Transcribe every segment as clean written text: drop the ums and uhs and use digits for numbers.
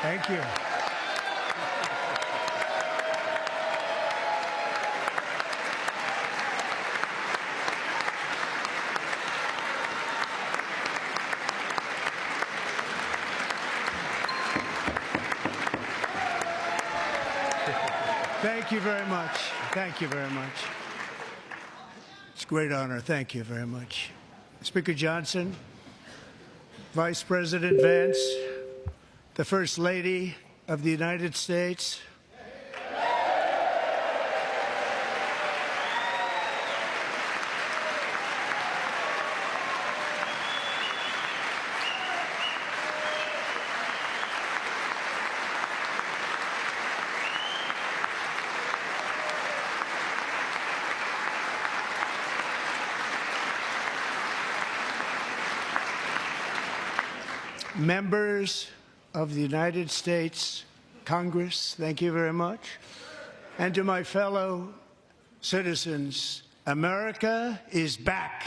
Thank you. Thank you very much. Thank you very much. It's a great honor. Thank you very much. Speaker Johnson, Vice President Vance, the First Lady of the United States, members of the United States Congress, thank you very much. And to my fellow citizens, America is back.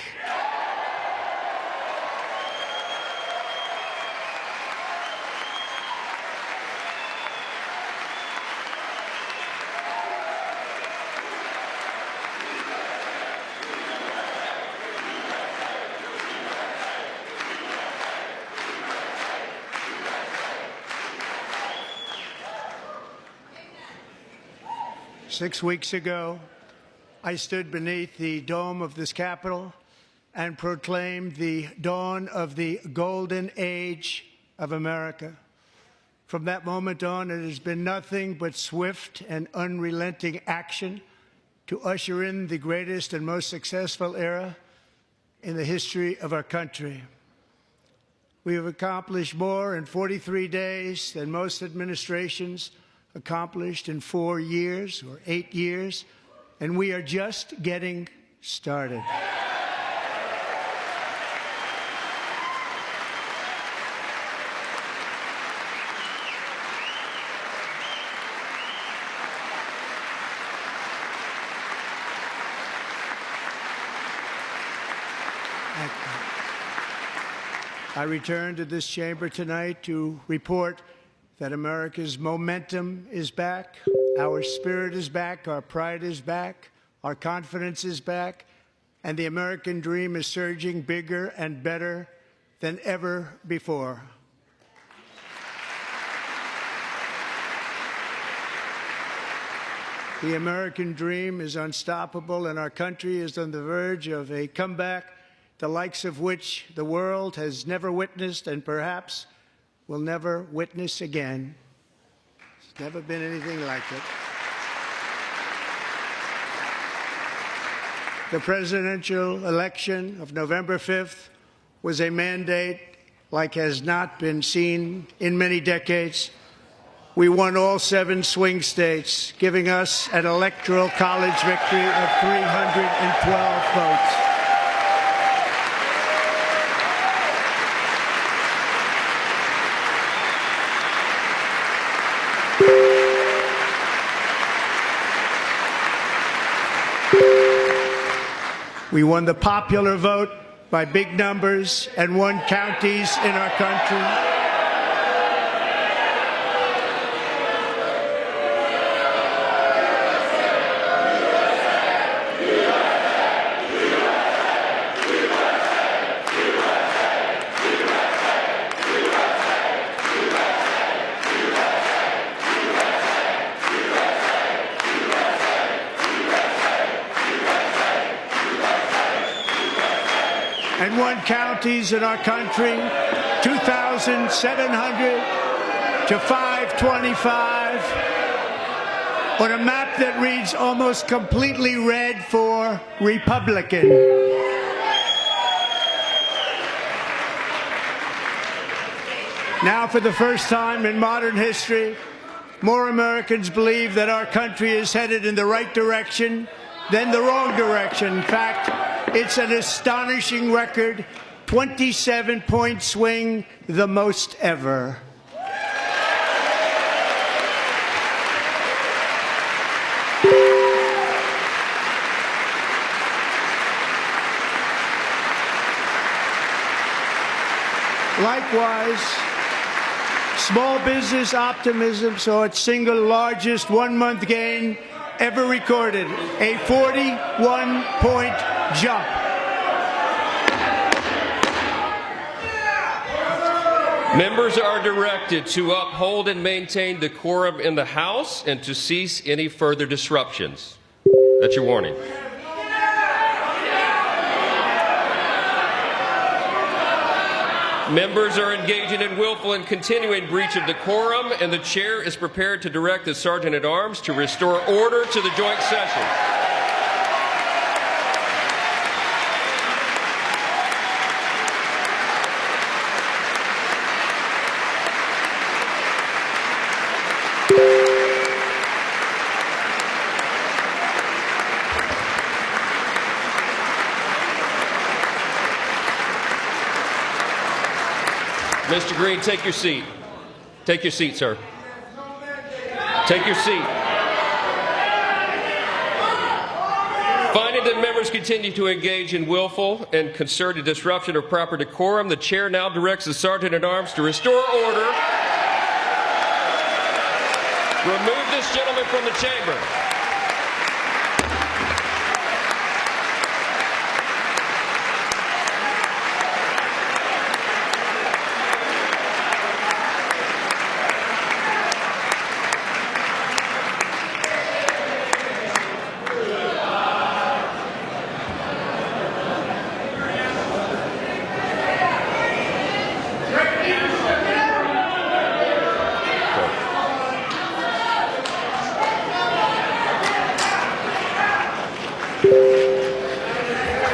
6 weeks ago, I stood beneath the dome of this Capitol and proclaimed the dawn of the golden age of America. From that moment on, it has been nothing but swift and unrelenting action to usher in the greatest and most successful era in the history of our country. We have accomplished more in 43 days than most administrations accomplished in 4 years or 8 years, and we are just getting started. I return to this chamber tonight to report that America's momentum is back, our spirit is back, our pride is back, our confidence is back, and the American dream is surging bigger and better than ever before. The American dream is unstoppable, and our country is on the verge of a comeback, the likes of which the world has never witnessed and perhaps will never witness again. There's never been anything like it. The presidential election of November 5th was a mandate like has not been seen in many decades. We won all 7 swing states, giving us an electoral college victory of 312 votes. We won the popular vote by big numbers and won counties in our country. And won counties in our country, 2,700 to 525, on a map that reads almost completely red for Republican. Now, for the first time in modern history, more Americans believe that our country is headed in the right direction than the wrong direction. In fact, it's an astonishing record, 27-point swing, the most ever. Likewise, small business optimism saw its single largest one-month gain ever recorded, a 41-point jump. Members are directed to uphold and maintain decorum in the House and to cease any further disruptions. That's your warning. Members are engaging in willful and continuing breach of decorum, and the chair is prepared to direct the Sergeant-at-Arms to restore order to the joint session. Mr. Green, take your seat. Take your seat, sir. Take your seat. Finding that members continue to engage in willful and concerted disruption of proper decorum, the chair now directs the Sergeant-at-Arms to restore order. Remove this gentleman from the chamber.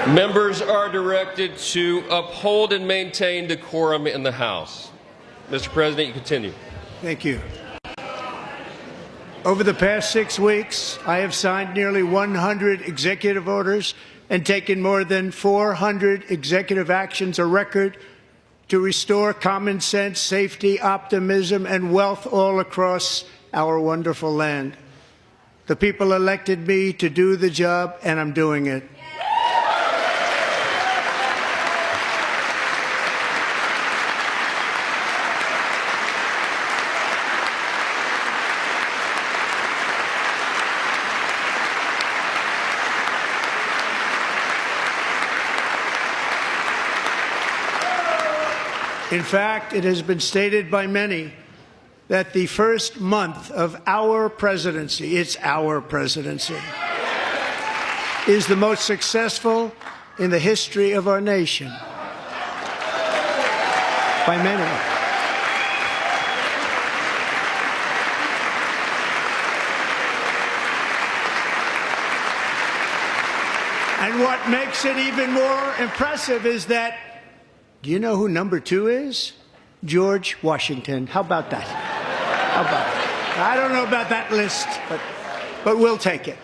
Members are directed to uphold and maintain decorum in the House. Mr. President, you continue. Thank you. Over the past 6 weeks, I have signed nearly 100 executive orders and taken more than 400 executive actions, a record to restore common sense, safety, optimism, and wealth all across our wonderful land. The people elected me to do the job, and I'm doing it. In fact, it has been stated by many that the first month of our presidency, it's our presidency, is the most successful in the history of our nation. By many. And what makes it even more impressive is that, do you know who number 2 is? George Washington. How about that? How about that? I don't know about that list, but we'll take it.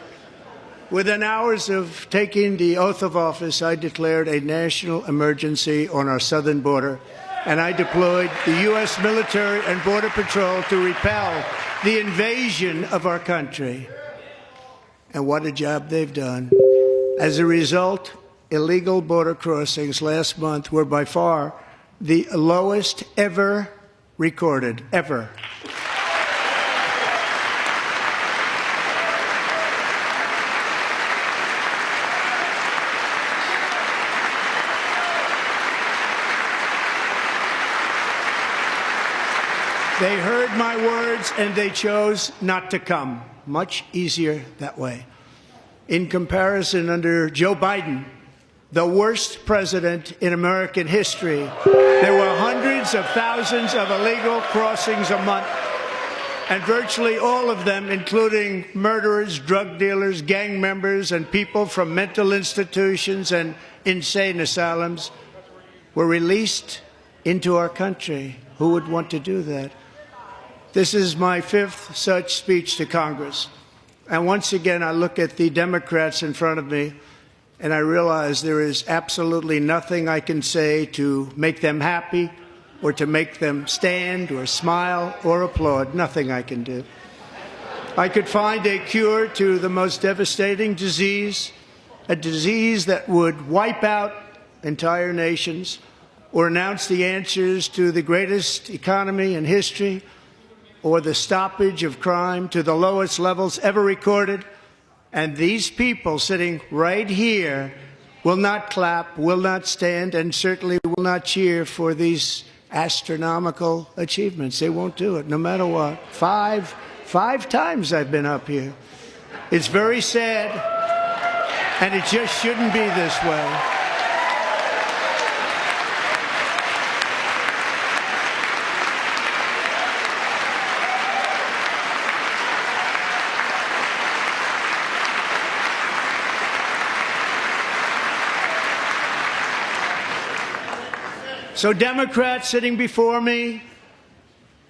Within hours of taking the oath of office, I declared a national emergency on our southern border, and I deployed the U.S. military and Border Patrol to repel the invasion of our country. And what a job they've done. As a result, illegal border crossings last month were by far the lowest ever recorded, ever. They heard my words and they chose not to come. Much easier that way. In comparison, under Joe Biden, the worst president in American history, there were hundreds of thousands of illegal crossings a month, and virtually all of them, including murderers, drug dealers, gang members, and people from mental institutions and insane asylums, were released into our country. Who would want to do that? This is my 5th such speech to Congress. And once again, I look at the Democrats in front of me, and I realize there is absolutely nothing I can say to make them happy or to make them stand or smile or applaud. Nothing I can do. I could find a cure to the most devastating disease, a disease that would wipe out entire nations, or announce the answers to the greatest economy in history, or the stoppage of crime to the lowest levels ever recorded. And these people sitting right here will not clap, will not stand, and certainly will not cheer for these astronomical achievements. They won't do it, no matter what. Five times I've been up here. It's very sad, and it just shouldn't be this way. So Democrats sitting before me,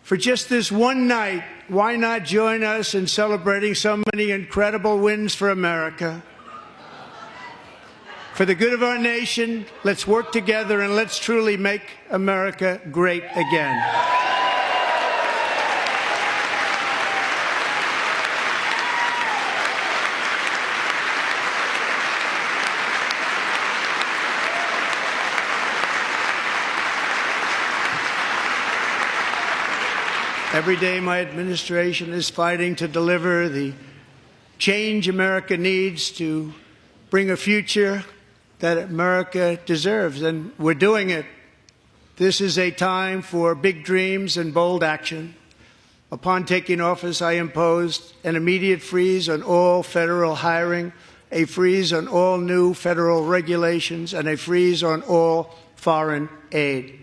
for just this one night, why not join us in celebrating so many incredible wins for America? For the good of our nation, let's work together and let's truly make America great again. Every day, my administration is fighting to deliver the change America needs to bring a future that America deserves, and we're doing it. This is a time for big dreams and bold action. Upon taking office, I imposed an immediate freeze on all federal hiring, a freeze on all new federal regulations, and a freeze on all foreign aid.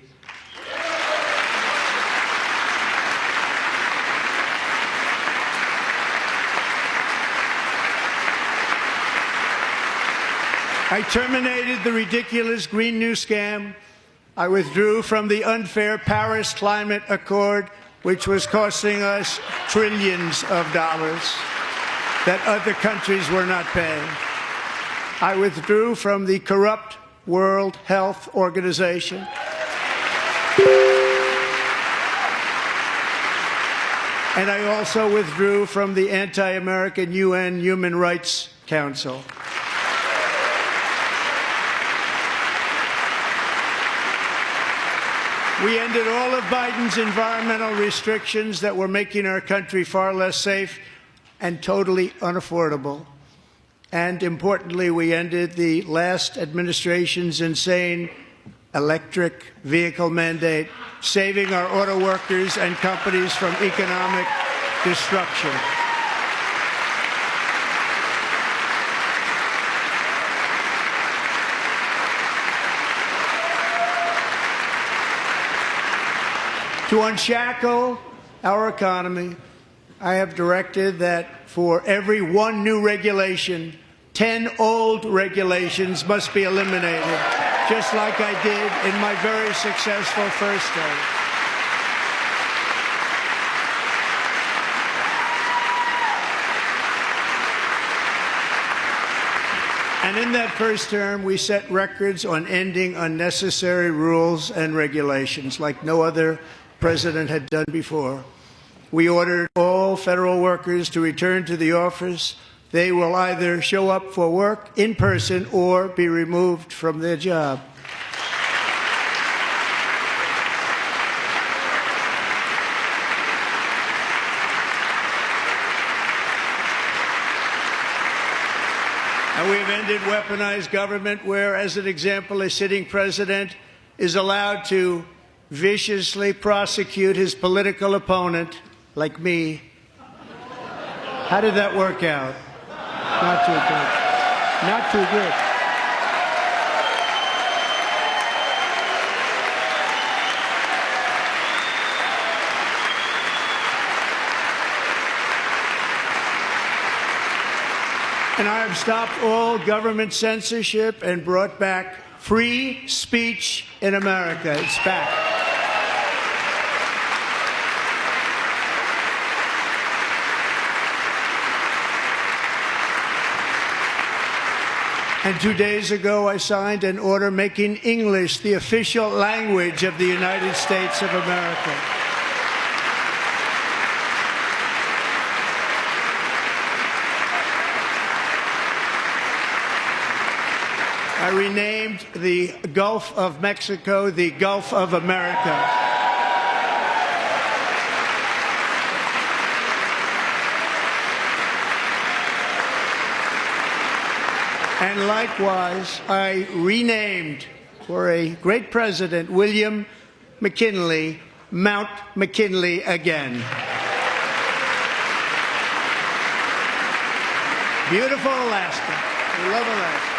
I terminated the ridiculous Green New Scam. I withdrew from the unfair Paris Climate Accord, which was costing us trillions of dollars that other countries were not paying. I withdrew from the corrupt World Health Organization. And I also withdrew from the anti-American UN Human Rights Council. We ended all of Biden's environmental restrictions that were making our country far less safe and totally unaffordable. And importantly, we ended the last administration's insane electric vehicle mandate, saving our auto workers and companies from economic destruction. To unshackle our economy, I have directed that for every one new regulation, 10 old regulations must be eliminated, just like I did in my very successful first term. And in that first term, we set records on ending unnecessary rules and regulations like no other president had done before. We ordered all federal workers to return to the office. They will either show up for work in person or be removed from their job. And we've ended weaponized government where, as an example, a sitting president is allowed to viciously prosecute his political opponent, like me. How did that work out? Not too good. Not too good. And I have stopped all government censorship and brought back free speech in America. It's back. And 2 days ago, I signed an order making English the official language of the United States of America. I renamed the Gulf of Mexico the Gulf of America. And likewise, I renamed, for a great president, William McKinley, Mount McKinley again. Beautiful Alaska. We love Alaska.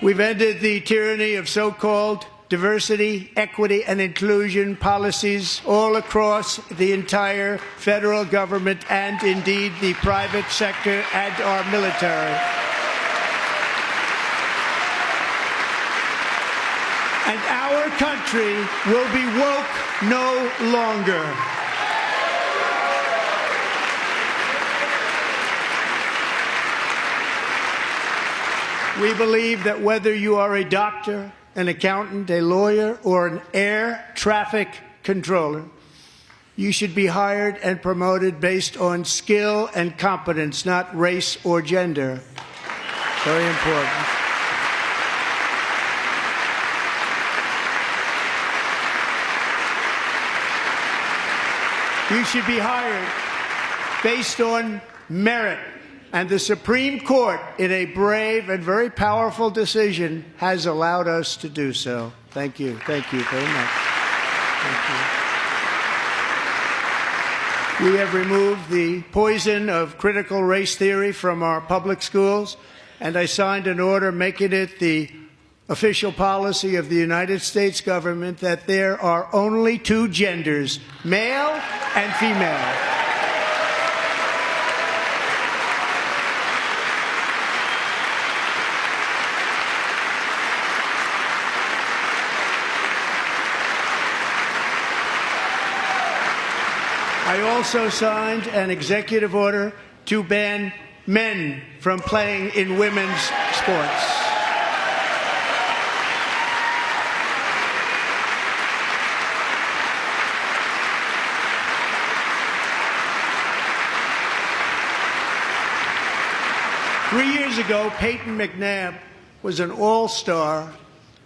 We've ended the tyranny of so-called diversity, equity, and inclusion policies all across the entire federal government and indeed the private sector and our military. And our country will be woke no longer. We believe that whether you are a doctor, an accountant, a lawyer, or an air traffic controller, you should be hired and promoted based on skill and competence, not race or gender. Very important. You should be hired based on merit. And the Supreme Court, in a brave and very powerful decision, has allowed us to do so. Thank you. Thank you very much. Thank you. We have removed the poison of critical race theory from our public schools, and I signed an order making it the official policy of the United States government that there are only two genders, male and female. I also signed an executive order to ban men from playing in women's sports. Three years ago, Peyton McNabb was an all-star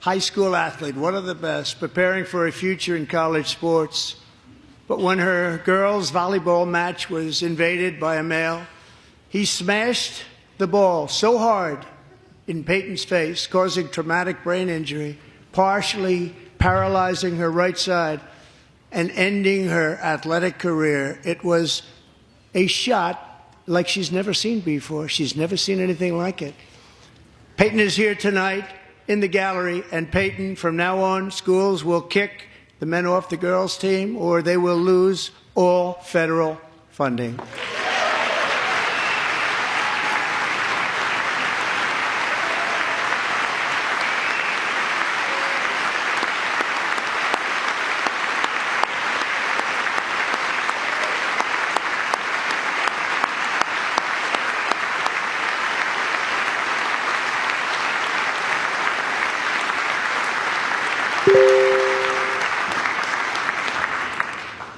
high school athlete, one of the best, preparing for a future in college sports. But when her girls' volleyball match was invaded by a male, he smashed the ball so hard in Peyton's face, causing traumatic brain injury, partially paralyzing her right side and ending her athletic career. It was a shot like she's never seen before. She's never seen anything like it. Peyton is here tonight in the gallery, and Peyton, from now on, schools will kick the men off the girls' team, or they will lose all federal funding.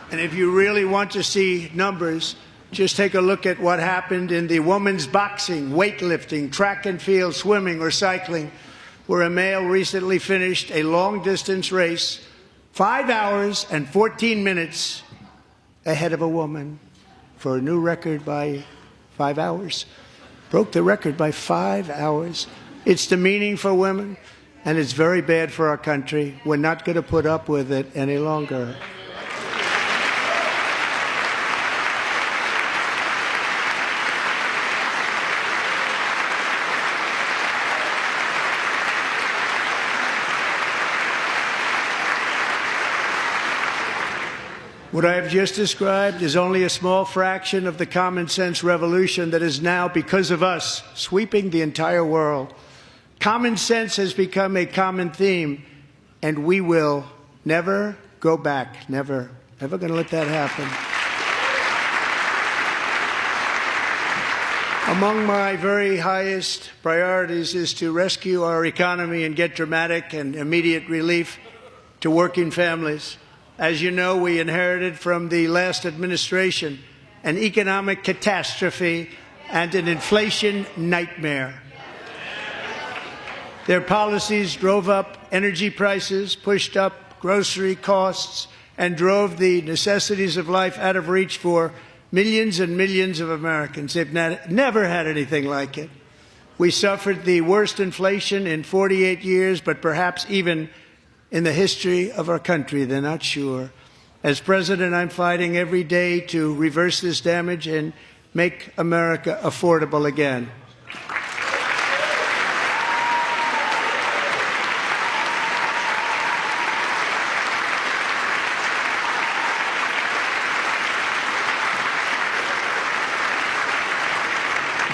And if you really want to see numbers, just take a look at what happened in the women's boxing, weightlifting, track and field, swimming, or cycling, where a male recently finished a long-distance race 5 hours and 14 minutes ahead of a woman for a new record by 5 hours. Broke the record by 5 hours. It's demeaning for women, and it's very bad for our country. We're not going to put up with it any longer. What I have just described is only a small fraction of the common sense revolution that is now, because of us, sweeping the entire world. Common sense has become a common theme, and we will never go back. Never. Never going to let that happen. Among my very highest priorities is to rescue our economy and get dramatic and immediate relief to working families. As you know, we inherited from the last administration an economic catastrophe and an inflation nightmare. Their policies drove up energy prices, pushed up grocery costs, and drove the necessities of life out of reach for millions and millions of Americans. They've never had anything like it. We suffered the worst inflation in 48 years, but perhaps even in the history of our country. They're not sure. As president, I'm fighting every day to reverse this damage and make America affordable again.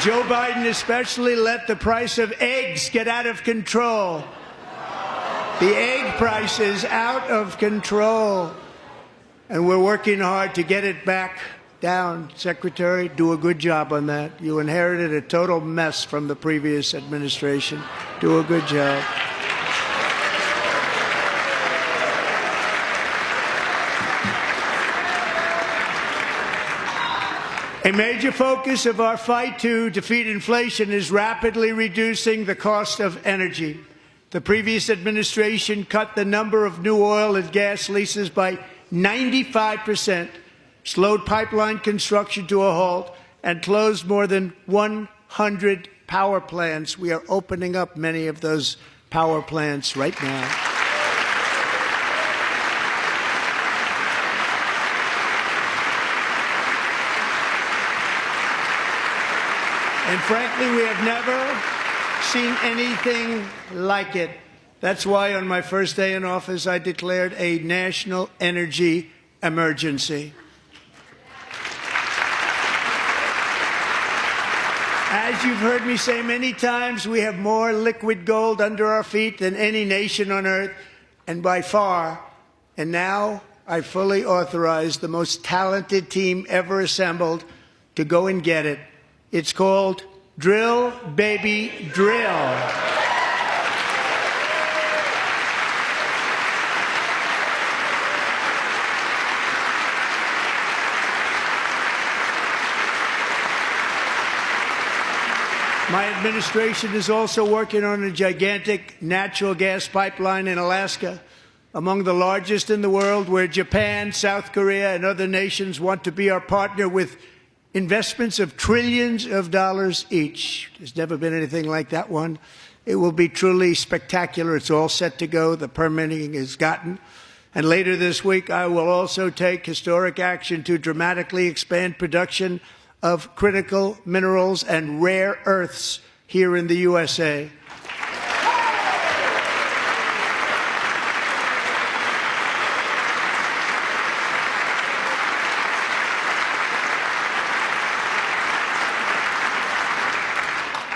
Joe Biden especially let the price of eggs get out of control. The egg price is out of control, and we're working hard to get it back down. Secretary, do a good job on that. You inherited a total mess from the previous administration. Do a good job. A major focus of our fight to defeat inflation is rapidly reducing the cost of energy. The previous administration cut the number of new oil and gas leases by 95%, slowed pipeline construction to a halt, and closed more than 100 power plants. We are opening up many of those power plants right now. And frankly, we have never seen anything like it. That's why on my first day in office, I declared a national energy emergency. As you've heard me say many times, we have more liquid gold under our feet than any nation on earth, and by far. And now I fully authorize the most talented team ever assembled to go and get it. It's called Drill, Baby, Drill. My administration is also working on a gigantic natural gas pipeline in Alaska, among the largest in the world, where Japan, South Korea, and other nations want to be our partner with investments of trillions of dollars each. There's never been anything like that one. It will be truly spectacular. It's all set to go. The permitting is gotten. And later this week, I will also take historic action to dramatically expand production of critical minerals and rare earths here in the USA.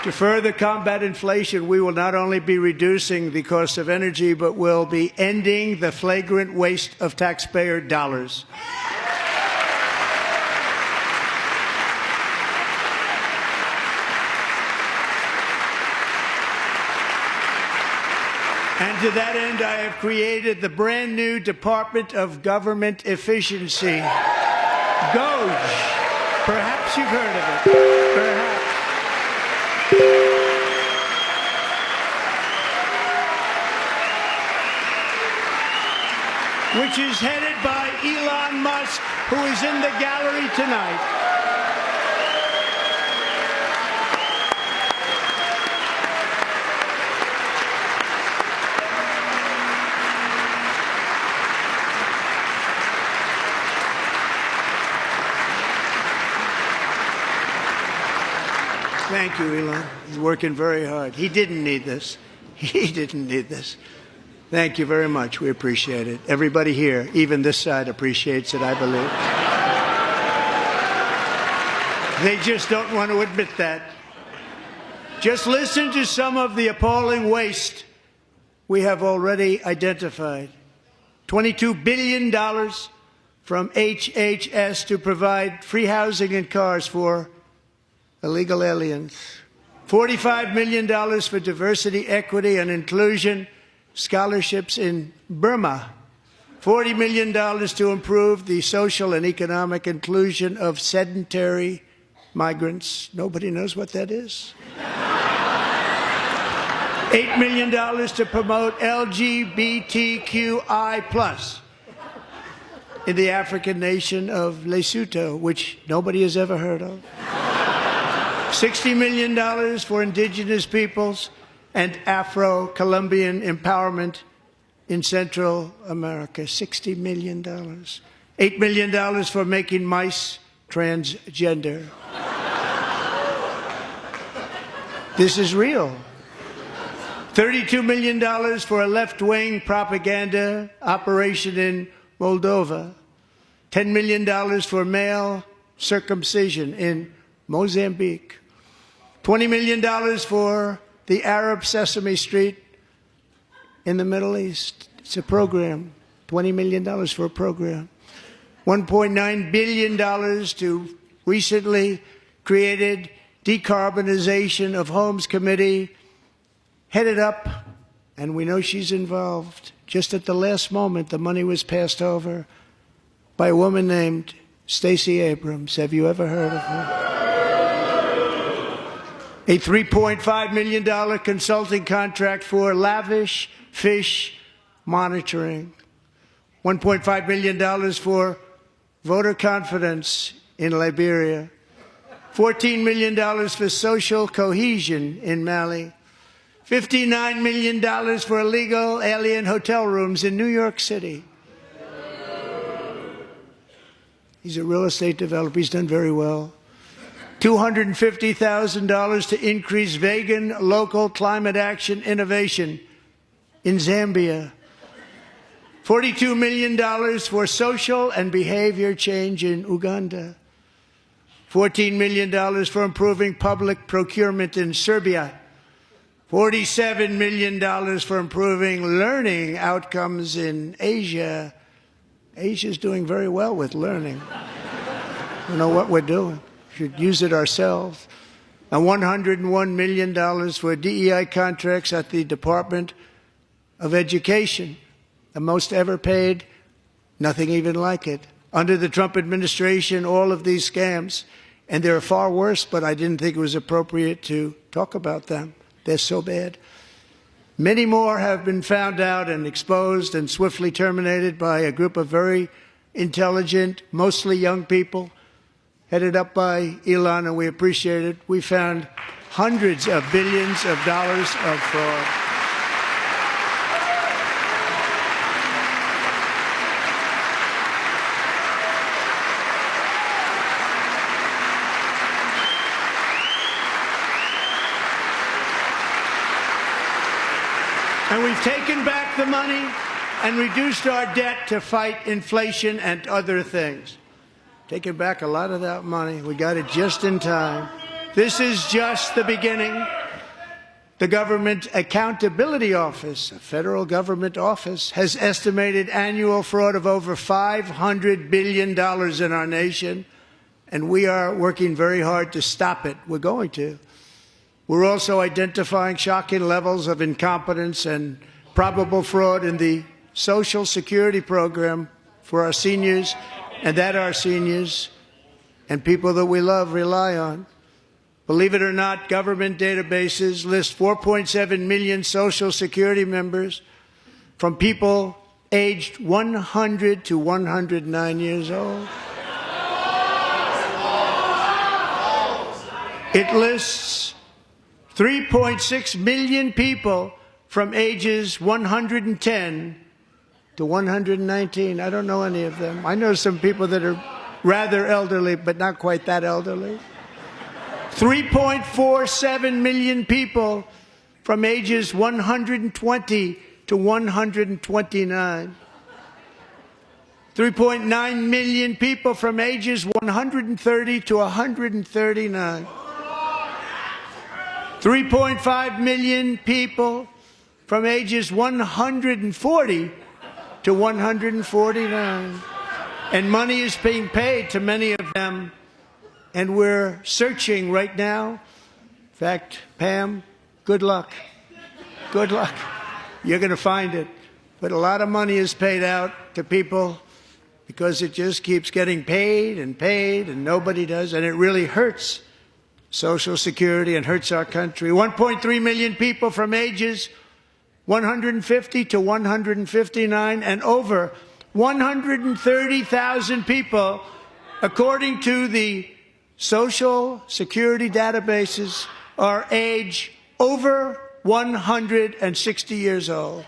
To further combat inflation, we will not only be reducing the cost of energy, but will be ending the flagrant waste of taxpayer dollars. And to that end, I have created the brand new Department of Government Efficiency, DOGE. Perhaps you've heard of it. Perhaps. Which is headed by Elon Musk, who is in the gallery tonight. Thank you, Elon. He's working very hard. He didn't need this. He didn't need this. Thank you very much. We appreciate it. Everybody here, even this side, appreciates it, I believe. They just don't want to admit that. Just listen to some of the appalling waste we have already identified. $22 billion from HHS to provide free housing and cars for illegal aliens. $45 million for diversity, equity, and inclusion scholarships in Burma. $40 million to improve the social and economic inclusion of sedentary migrants. Nobody knows what that is. $8 million to promote LGBTQI+ in the African nation of Lesotho, which nobody has ever heard of. $60 million for indigenous peoples and Afro-Colombian empowerment in Central America, $60 million. $8 million for making mice transgender. This is real. $32 million for a left-wing propaganda operation in Moldova. $10 million for male circumcision in Mozambique. $20 million for the Arab Sesame Street in the Middle East. It's a program. $20 million for a program. $1.9 billion to recently created Decarbonization of Homes Committee, headed up, and we know she's involved. Just at the last moment, the money was passed over by a woman named Stacey Abrams. Have you ever heard of her? A $3.5 million consulting contract for lavish fish monitoring. $1.5 million for voter confidence in Liberia. $14 million for social cohesion in Mali. $59 million for illegal alien hotel rooms in New York City. He's a real estate developer. He's done very well. $250,000 to increase vegan local climate action innovation in Zambia. $42 million for social and behavior change in Uganda. $14 million for improving public procurement in Serbia. $47 million for improving learning outcomes in Asia. Asia's doing very well with learning. We know what we're doing. We should use it ourselves. And $101 million for DEI contracts at the Department of Education. The most ever paid, nothing even like it. Under the Trump administration, all of these scams, and they're far worse, but I didn't think it was appropriate to talk about them. They're so bad. Many more have been found out and exposed and swiftly terminated by a group of very intelligent, mostly young people, headed up by Elon, and we appreciate it. We found hundreds of billions of dollars of fraud. And we've taken back the money and reduced our debt to fight inflation and other things. Taken back a lot of that money. We got it just in time. This is just the beginning. The Government Accountability Office, a federal government office, has estimated annual fraud of over $500 billion in our nation, and we are working very hard to stop it. We're going to. We're also identifying shocking levels of incompetence and probable fraud in the Social Security program for our seniors, and that our seniors and people that we love rely on. Believe it or not, government databases list 4.7 million Social Security members from people aged 100 to 109 years old. It lists 3.6 million people from ages 110 to 119. I don't know any of them. I know some people that are rather elderly, but not quite that elderly. 3.47 million people from ages 120 to 129. 3.9 million people from ages 130 to 139. 3.5 million people from ages 140 to 149. And money is being paid to many of them, and we're searching right now. In fact, Pam, good luck. Good luck. You're going to find it. But a lot of money is paid out to people because it just keeps getting paid, and nobody does, and it really hurts Social Security and hurts our country. 1.3 million people from ages 150 to 159, and over 130,000 people, according to the Social Security databases, are age over 160 years old.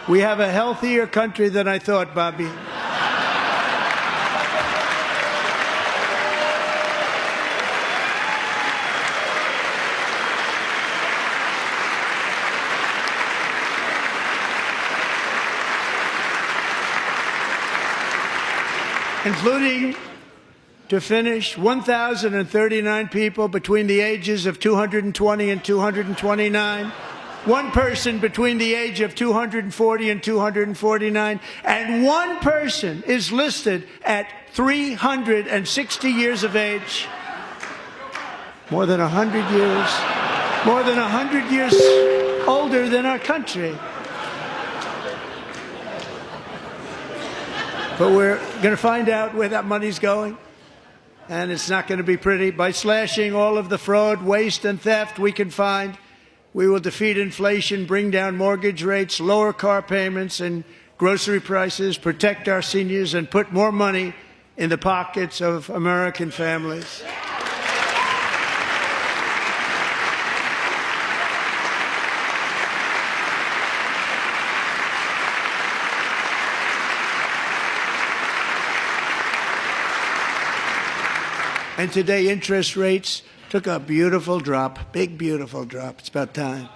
We have a healthier country than I thought, Bobby. Including, to finish, 1,039 people between the ages of 220 and 229, one person between the age of 240 and 249, and one person is listed at 360 years of age. More than 100 years older than our country. But we're going to find out where that money's going, and it's not going to be pretty. By slashing all of the fraud, waste, and theft we can find, we will defeat inflation, bring down mortgage rates, lower car payments and grocery prices, protect our seniors, and put more money in the pockets of American families. And today, interest rates took a beautiful drop, big, beautiful drop. It's about time.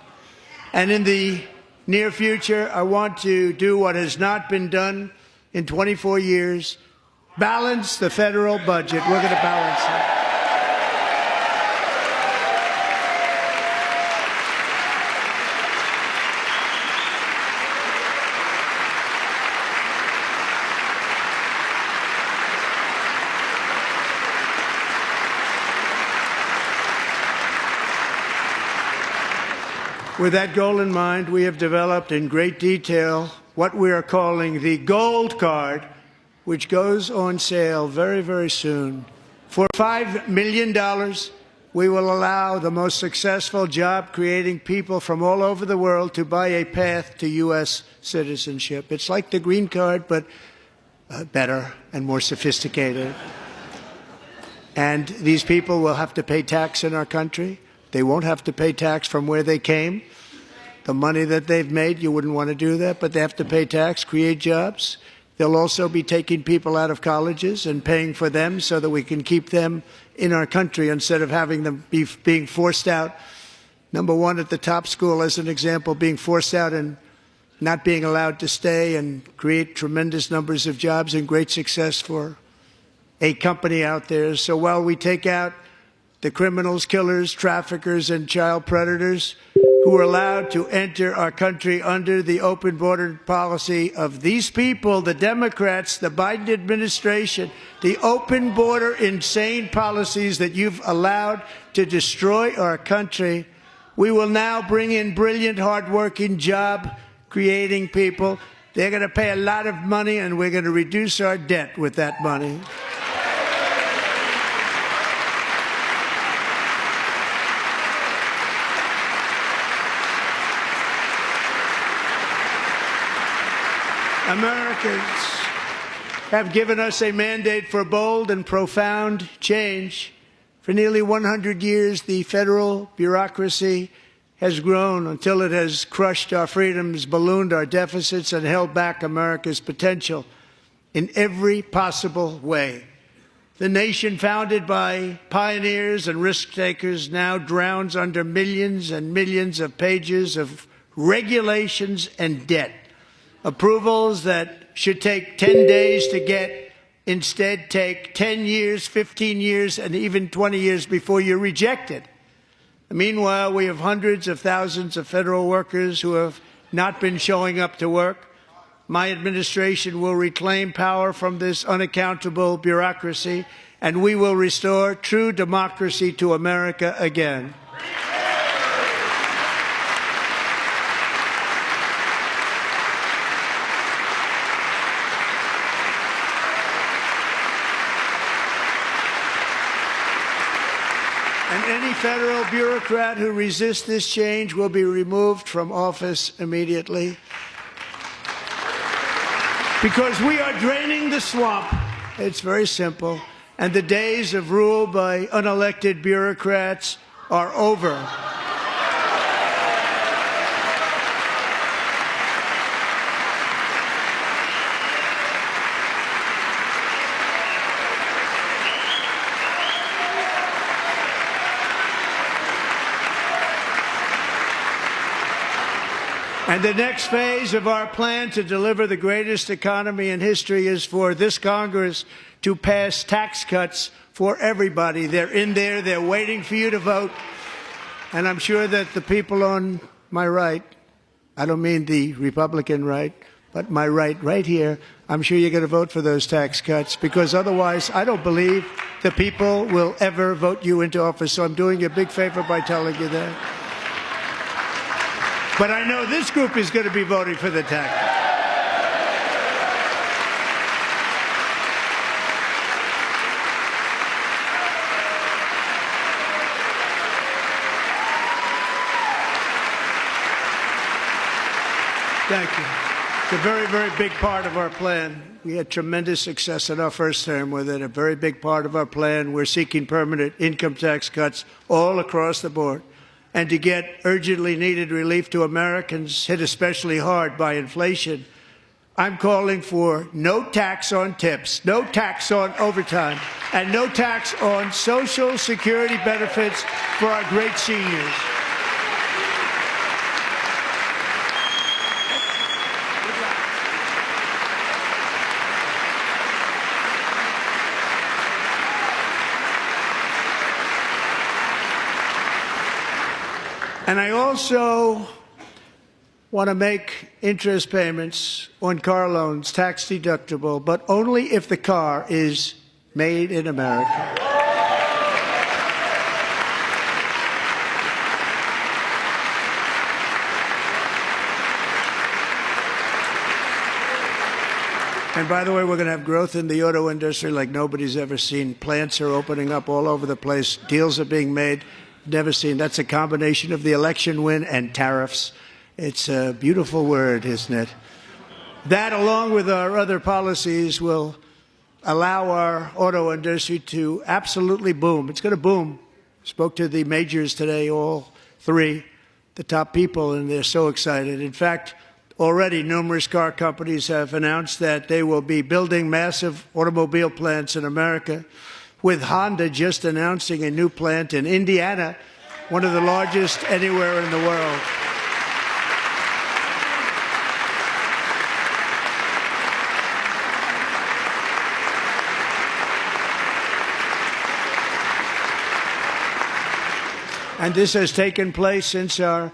And in the near future, I want to do what has not been done in 24 years, balance the federal budget. We're going to balance it. With that goal in mind, we have developed in great detail what we are calling the Gold Card, which goes on sale very, very soon. For $5 million, we will allow the most successful job-creating people from all over the world to buy a path to U.S. citizenship. It's like the Green Card, but better and more sophisticated. And these people will have to pay tax in our country. They won't have to pay tax from where they came. The money that they've made, you wouldn't want to do that, but they have to pay tax, create jobs. They'll also be taking people out of colleges and paying for them so that we can keep them in our country instead of having them being forced out. Number one, at the top school, as an example, being forced out and not being allowed to stay and create tremendous numbers of jobs and great success for a company out there. So while we take out the criminals, killers, traffickers, and child predators who are allowed to enter our country under the open border policy of these people, the Democrats, the Biden administration, the open border insane policies that you've allowed to destroy our country, we will now bring in brilliant, hardworking, job-creating people. They're going to pay a lot of money, and we're going to reduce our debt with that money. Americans have given us a mandate for bold and profound change. For nearly 100 years, the federal bureaucracy has grown until it has crushed our freedoms, ballooned our deficits, and held back America's potential in every possible way. The nation founded by pioneers and risk-takers now drowns under millions and millions of pages of regulations and debt. Approvals that should take 10 days to get instead take 10 years, 15 years, and even 20 years before you're rejected. Meanwhile, we have hundreds of thousands of federal workers who have not been showing up to work. My administration will reclaim power from this unaccountable bureaucracy, and we will restore true democracy to America again. And any federal bureaucrat who resists this change will be removed from office immediately. Because we are draining the swamp. It's very simple. And the days of rule by unelected bureaucrats are over. And the next phase of our plan to deliver the greatest economy in history is for this Congress to pass tax cuts for everybody. They're in there. They're waiting for you to vote. And I'm sure that the people on my right, I don't mean the Republican right, but my right here, I'm sure you're going to vote for those tax cuts, because otherwise I don't believe the people will ever vote you into office. So I'm doing you a big favor by telling you that. But I know this group is going to be voting for the tax cuts. Thank you. It's a very, very big part of our plan. We had tremendous success in our first term with it. A very big part of our plan. We're seeking permanent income tax cuts all across the board. And to get urgently needed relief to Americans hit especially hard by inflation, I'm calling for no tax on tips, no tax on overtime, and no tax on Social Security benefits for our great seniors. And I also want to make interest payments on car loans tax deductible, but only if the car is made in America. And by the way, we're going to have growth in the auto industry like nobody's ever seen. Plants are opening up all over the place. Deals are being made. Never seen. That's a combination of the election win and tariffs. It's a beautiful word, isn't it? That, along with our other policies, will allow our auto industry to absolutely boom. It's going to boom. Spoke to the majors today, all three, the top people, and they're so excited. In fact, already numerous car companies have announced that they will be building massive automobile plants in America, with Honda just announcing a new plant in Indiana, one of the largest anywhere in the world. And this has taken place since our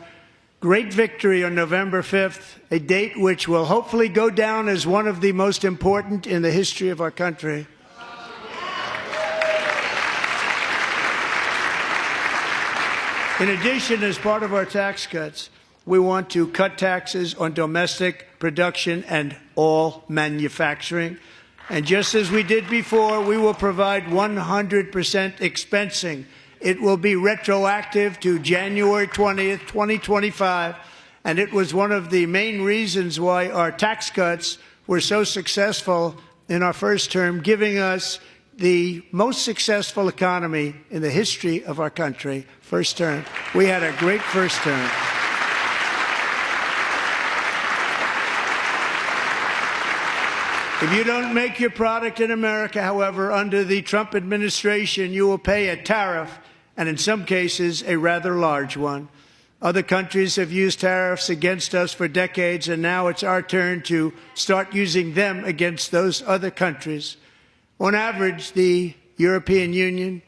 great victory on November 5th, a date which will hopefully go down as one of the most important in the history of our country. In addition, as part of our tax cuts, we want to cut taxes on domestic production and all manufacturing. And just as we did before, we will provide 100% expensing. It will be retroactive to January 20th, 2025. And it was one of the main reasons why our tax cuts were so successful in our first term, giving us the most successful economy in the history of our country. First term. We had a great first term. If you don't make your product in America, however, under the Trump administration, you will pay a tariff, and in some cases, a rather large one. Other countries have used tariffs against us for decades, and now it's our turn to start using them against those other countries. On average, the European Union,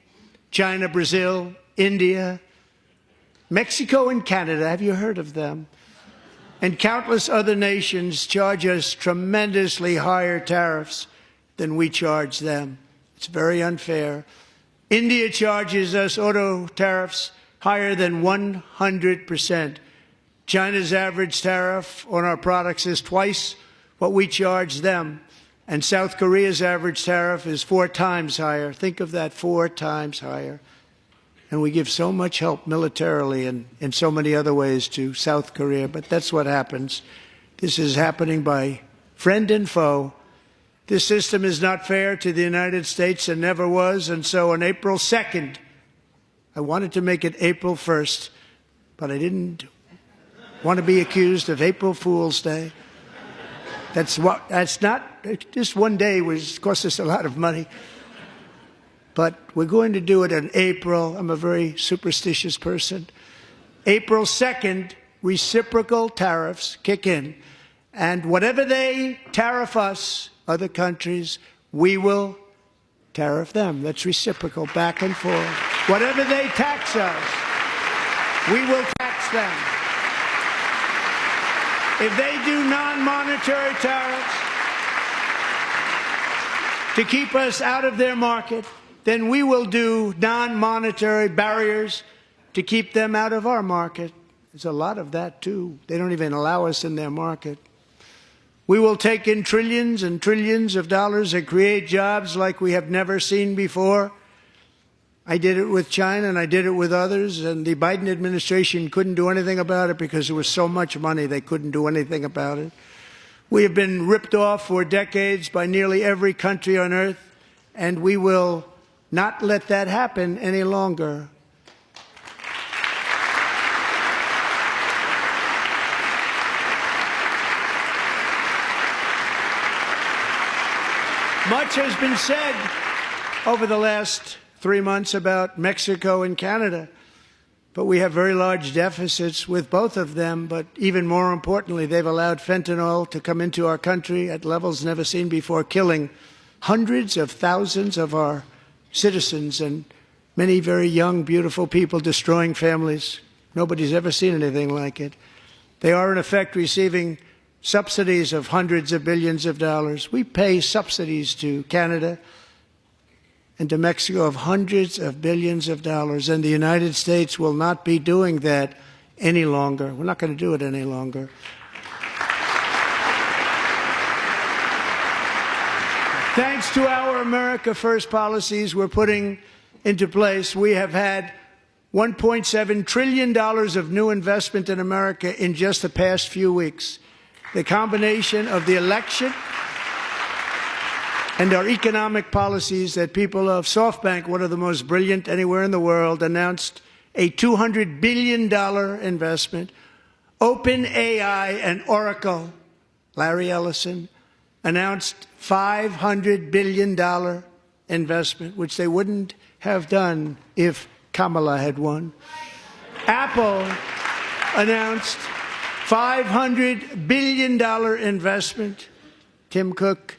China, Brazil, India, Mexico, and Canada, have you heard of them? And countless other nations charge us tremendously higher tariffs than we charge them. It's very unfair. India charges us auto tariffs higher than 100%. China's average tariff on our products is twice what we charge them. And South Korea's average tariff is 4 times higher. Think of that, 4 times higher. And we give so much help militarily and in so many other ways to South Korea. But that's what happens. This is happening by friend and foe. This system is not fair to the United States and never was. And so on April 2nd, I wanted to make it April 1st, but I didn't want to be accused of April Fool's Day. That's not, just one day cost us a lot of money. But we're going to do it in April. I'm a very superstitious person. April 2nd, reciprocal tariffs kick in. And whatever they tariff us, other countries, we will tariff them. That's reciprocal, back and forth. Whatever they tax us, we will tax them. If they do non-monetary tariffs to keep us out of their market, then we will do non-monetary barriers to keep them out of our market. There's a lot of that, too. They don't even allow us in their market. We will take in trillions and trillions of dollars and create jobs like we have never seen before. I did it with China and I did it with others, and the Biden administration couldn't do anything about it because there was so much money they couldn't do anything about it. We have been ripped off for decades by nearly every country on earth, and we will not let that happen any longer. Much has been said over the last 3 months about Mexico and Canada, but we have very large deficits with both of them. But even more importantly, they've allowed fentanyl to come into our country at levels never seen before, killing hundreds of thousands of our citizens and many very young, beautiful people, destroying families. Nobody's ever seen anything like it. They are, in effect, receiving subsidies of hundreds of billions of dollars. We pay subsidies to Canada and to Mexico of hundreds of billions of dollars, and the United States will not be doing that any longer. We're not going to do it any longer. Thanks to our America First policies we're putting into place, we have had $1.7 trillion of new investment in America in just the past few weeks. The combination of the election and our economic policies that people of SoftBank, one of the most brilliant anywhere in the world, announced a $200 billion investment. OpenAI and Oracle, Larry Ellison, announced $500 billion investment, which they wouldn't have done if Kamala had won. Apple announced $500 billion investment. Tim Cook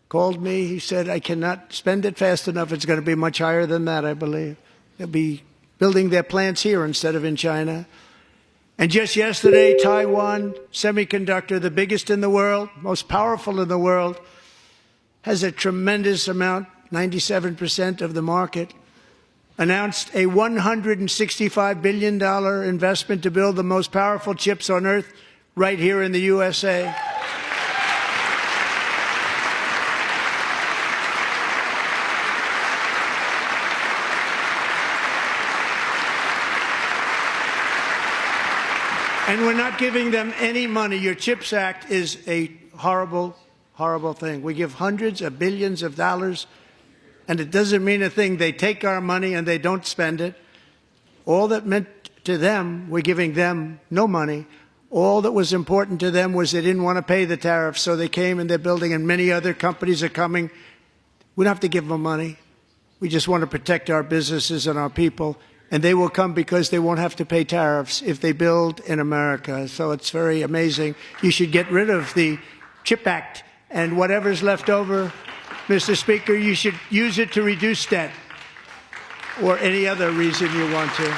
called me. He said, I cannot spend it fast enough. It's going to be much higher than that, I believe. They'll be building their plants here instead of in China. And just yesterday, Taiwan Semiconductor, the biggest in the world, most powerful in the world, has a tremendous amount, 97% of the market, announced a $165 billion investment to build the most powerful chips on earth right here in the USA. And we're not giving them any money. Your CHIPS Act is a horrible, horrible thing. We give hundreds of billions of dollars, and it doesn't mean a thing. They take our money and they don't spend it. All that meant to them, we're giving them no money. All that was important to them was they didn't want to pay the tariffs, so they came and they're building, and many other companies are coming. We don't have to give them money. We just want to protect our businesses and our people, and they will come because they won't have to pay tariffs if they build in America. So it's very amazing. You should get rid of the CHIP Act, and whatever's left over, Mr. Speaker, you should use it to reduce debt or any other reason you want to.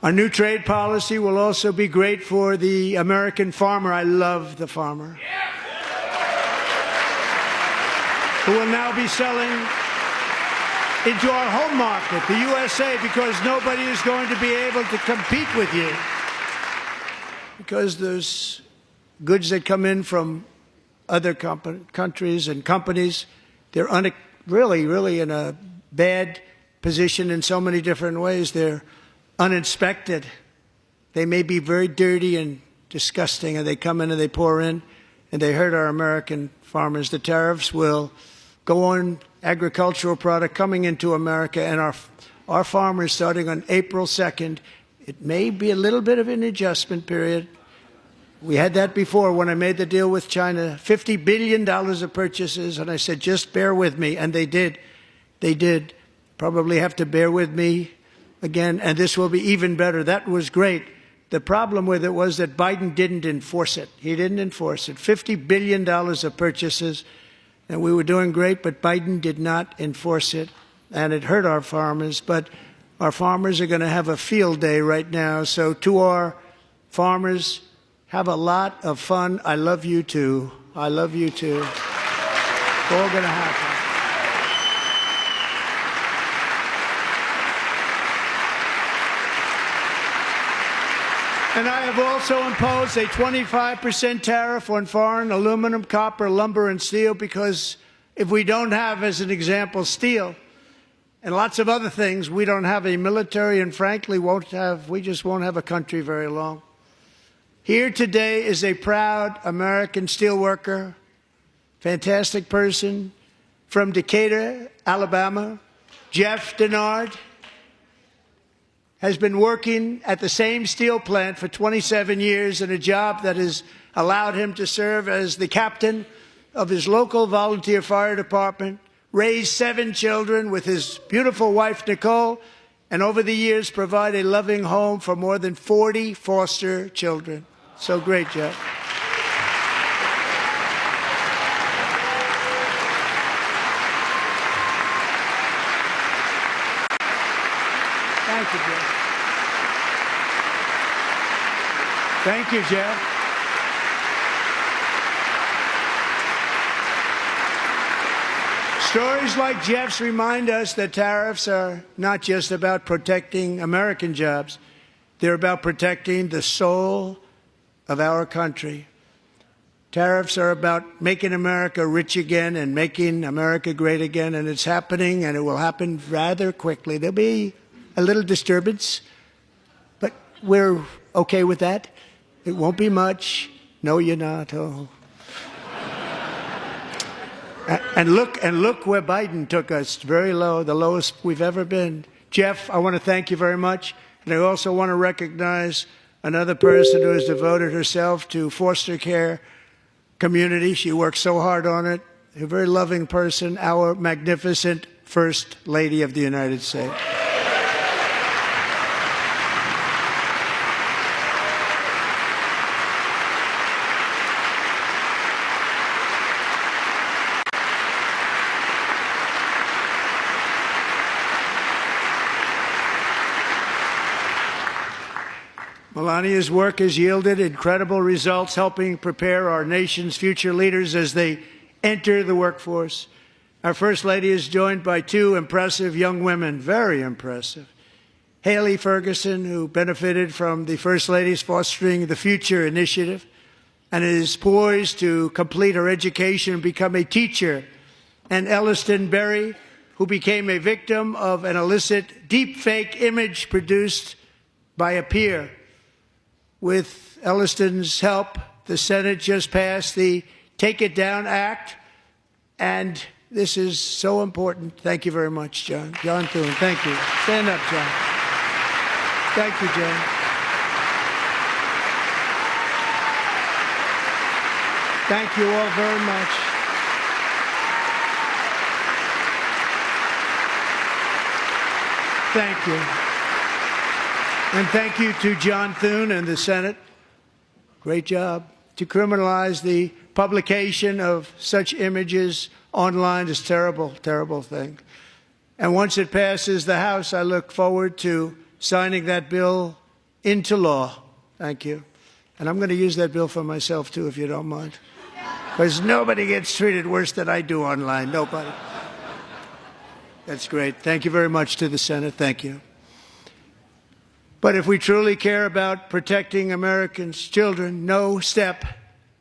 Our new trade policy will also be great for the American farmer. I love the farmer, who will now be selling into our home market, the USA, because nobody is going to be able to compete with you. Because there's goods that come in from other countries and companies, they're really in a bad position in so many different ways. They're uninspected. They may be very dirty and disgusting, and they come in and they pour in, and they hurt our American farmers. The tariffs will go on agricultural product coming into America, and our farmers, starting on April 2nd, it may be a little bit of an adjustment period, We had that before when I made the deal with China, $50 billion of purchases, and I said, just bear with me, and they did. They did. Probably have to bear with me again, and this will be even better. That was great. The problem with it was that Biden didn't enforce it. He didn't enforce it. $50 billion of purchases, and we were doing great, but Biden did not enforce it, and it hurt our farmers. But our farmers are going to have a field day right now. So to our farmers, have a lot of fun. I love you too. I love you too. It's all going to happen. And I have also imposed a 25% tariff on foreign aluminum, copper, lumber, and steel, because if we don't have, as an example, steel and lots of other things, we don't have a military, and frankly, we just won't have a country very long. Here today is a proud American steelworker, fantastic person from Decatur, Alabama, Jeff Denard. Has been working at the same steel plant for 27 years in a job that has allowed him to serve as the captain of his local volunteer fire department, raise 7 children with his beautiful wife, Nicole, and over the years provide a loving home for more than 40 foster children. So great, Jeff. Thank you, Jeff. Thank you, Jeff. Stories like Jeff's remind us that tariffs are not just about protecting American jobs. They're about protecting the soul of our country. Tariffs are about making America rich again and making America great again, and it's happening, and it will happen rather quickly. There'll be a little disturbance, but we're okay with that. It won't be much. No, you're not. Oh. And look where Biden took us. Very low, the lowest we've ever been. Jeff, I want to thank you very much. And I also want to recognize another person who has devoted herself to foster care community. She works so hard on it. A very loving person, our magnificent First Lady of the United States. Melania's work has yielded incredible results, helping prepare our nation's future leaders as they enter the workforce. Our First Lady is joined by 2 impressive young women, very impressive. Haley Ferguson, who benefited from the First Lady's Fostering the Future initiative and is poised to complete her education and become a teacher. And Elliston Berry, who became a victim of an illicit deepfake image produced by a peer. With Elliston's help, the Senate just passed the Take It Down Act, and this is so important. Thank you very much, John. John Thune, thank you. Stand up, John. Thank you, John. Thank you all very much. Thank you. And thank you to John Thune and the Senate. Great job. To criminalize the publication of such images online is a terrible, terrible thing. And once it passes the House, I look forward to signing that bill into law. Thank you. And I'm going to use that bill for myself, too, if you don't mind. Because nobody gets treated worse than I do online. Nobody. That's great. Thank you very much to the Senate. Thank you. But if we truly care about protecting Americans' children, no step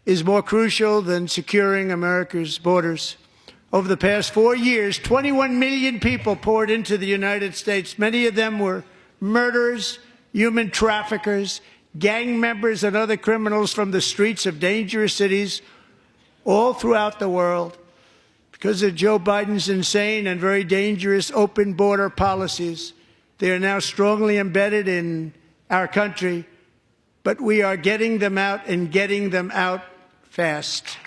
is more crucial than securing America's borders. Over the past 4 years, 21 million people poured into the United States. Many of them were murderers, human traffickers, gang members, and other criminals from the streets of dangerous cities all throughout the world. Because of Joe Biden's insane and very dangerous open border policies, they are now strongly embedded in our country, but we are getting them out and getting them out fast.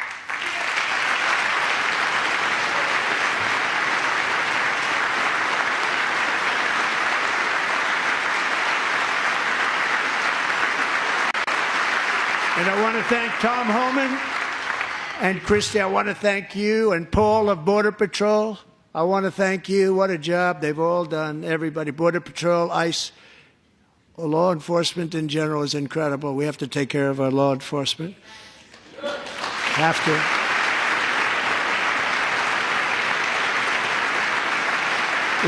And I want to thank Tom Homan and Christy. I want to thank you and Paul of Border Patrol. I want to thank you. What a job they've all done. Everybody, Border Patrol, ICE, law enforcement in general is incredible. We have to take care of our law enforcement. Have to.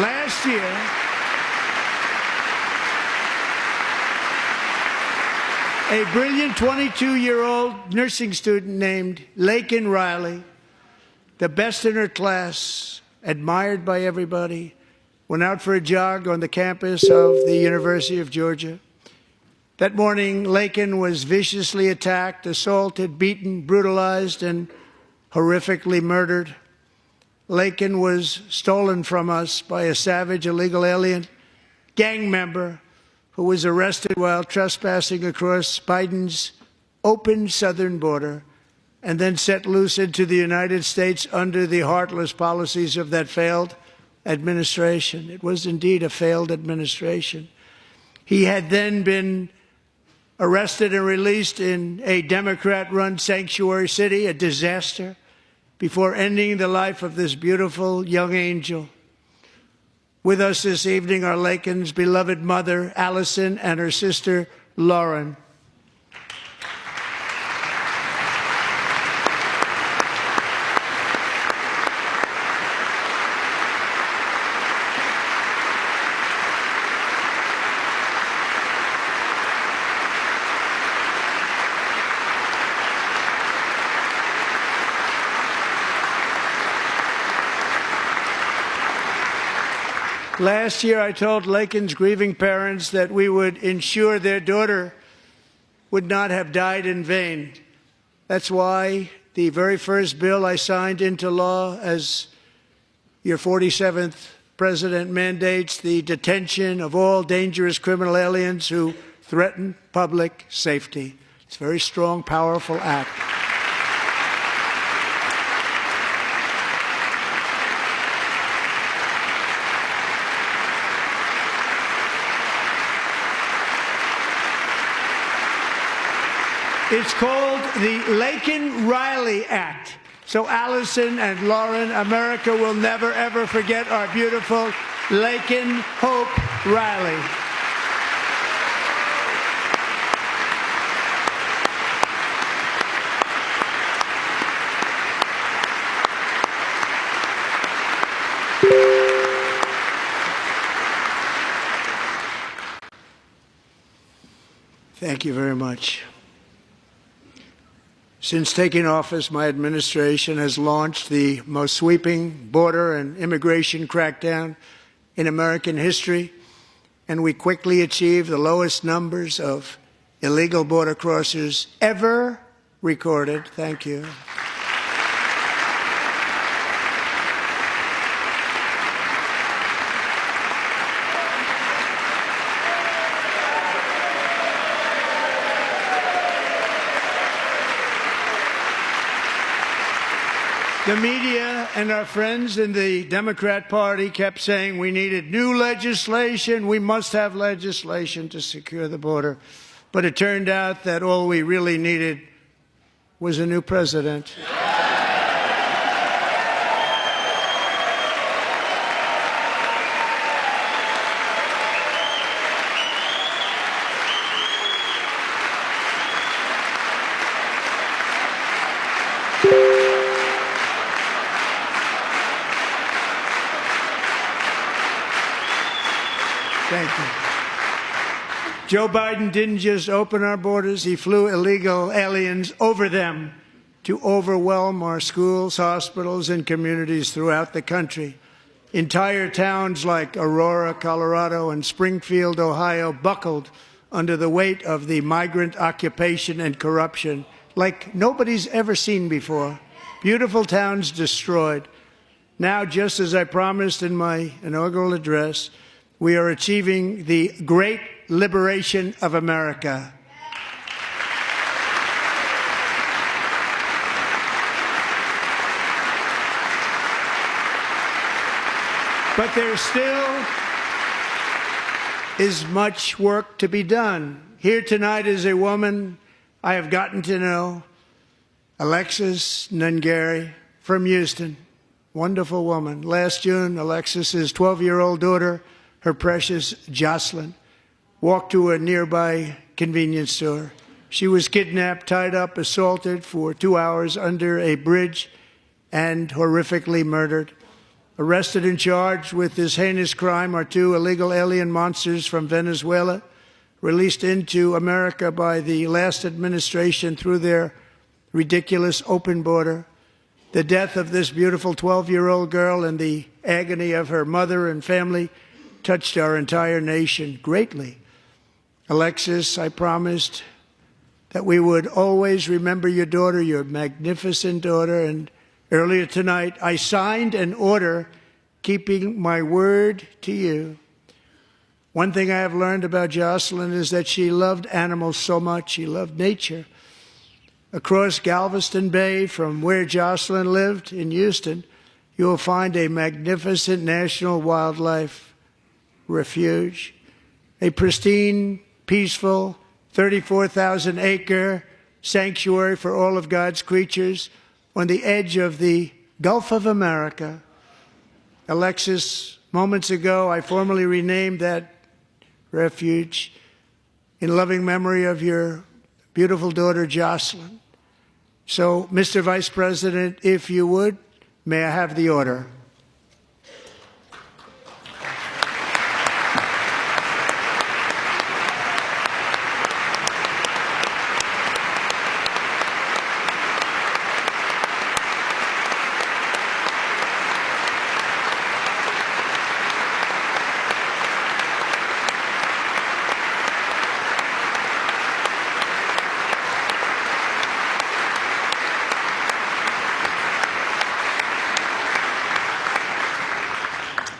Last year, a brilliant 22-year-old nursing student named Laken Riley, the best in her class, admired by everybody, went out for a jog on the campus of the University of Georgia. That morning, Laken was viciously attacked, assaulted, beaten, brutalized, and horrifically murdered. Laken was stolen from us by a savage illegal alien gang member who was arrested while trespassing across Biden's open southern border and then set loose into the United States under the heartless policies of that failed administration. It was indeed a failed administration. He had then been arrested and released in a Democrat-run sanctuary city, a disaster, before ending the life of this beautiful young angel. With us this evening are Laken's beloved mother, Allison, and her sister, Lauren. Last year, I told Laken's grieving parents that we would ensure their daughter would not have died in vain. That's why the very first bill I signed into law as your 47th president mandates the detention of all dangerous criminal aliens who threaten public safety. It's a very strong, powerful act. It's called the Laken-Riley Act. So Allison and Lauren, America will never, ever forget our beautiful Laken Hope Riley. Thank you very much. Since taking office, my administration has launched the most sweeping border and immigration crackdown in American history, and we quickly achieved the lowest numbers of illegal border crossers ever recorded. Thank you. The media and our friends in the Democrat Party kept saying we needed new legislation, we must have legislation to secure the border. But it turned out that all we really needed was a new president. Thank you. Joe Biden didn't just open our borders, he flew illegal aliens over them to overwhelm our schools, hospitals, and communities throughout the country. Entire towns like Aurora, Colorado, and Springfield, Ohio, buckled under the weight of the migrant occupation and corruption like nobody's ever seen before. Beautiful towns destroyed. Now, just as I promised in my inaugural address, we are achieving the great liberation of America. But there still is much work to be done. Here tonight is a woman I have gotten to know, Alexis Nungari from Houston. Wonderful woman. Last June, Alexis's 12-year-old daughter, her precious Jocelyn, walked to a nearby convenience store. She was kidnapped, tied up, assaulted for 2 hours under a bridge, and horrifically murdered. Arrested and charged with this heinous crime are 2 illegal alien monsters from Venezuela, released into America by the last administration through their ridiculous open border. The death of this beautiful 12-year-old girl and the agony of her mother and family touched our entire nation greatly. Alexis, I promised that we would always remember your daughter, your magnificent daughter, and earlier tonight I signed an order keeping my word to you. One thing I have learned about Jocelyn is that she loved animals so much. She loved nature. Across Galveston Bay, from where Jocelyn lived in Houston, you will find a magnificent national wildlife refuge, a pristine, peaceful, 34,000-acre sanctuary for all of God's creatures on the edge of the Gulf of America. Alexis, moments ago, I formally renamed that refuge in loving memory of your beautiful daughter, Jocelyn. So, Mr. Vice President, if you would, may I have the order?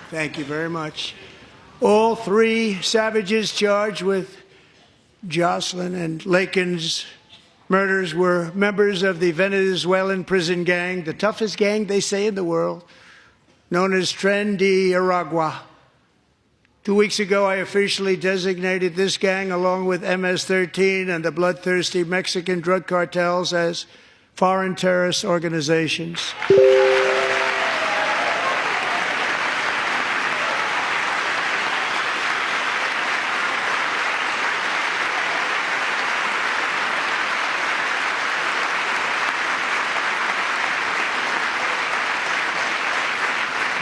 Thank you very much. All 3 savages charged with Jocelyn and Lakin's murders were members of the Venezuelan prison gang, the toughest gang, they say, in the world, known as Tren de Aragua. 2 weeks ago, I officially designated this gang, along with MS-13 and the bloodthirsty Mexican drug cartels, as foreign terrorist organizations.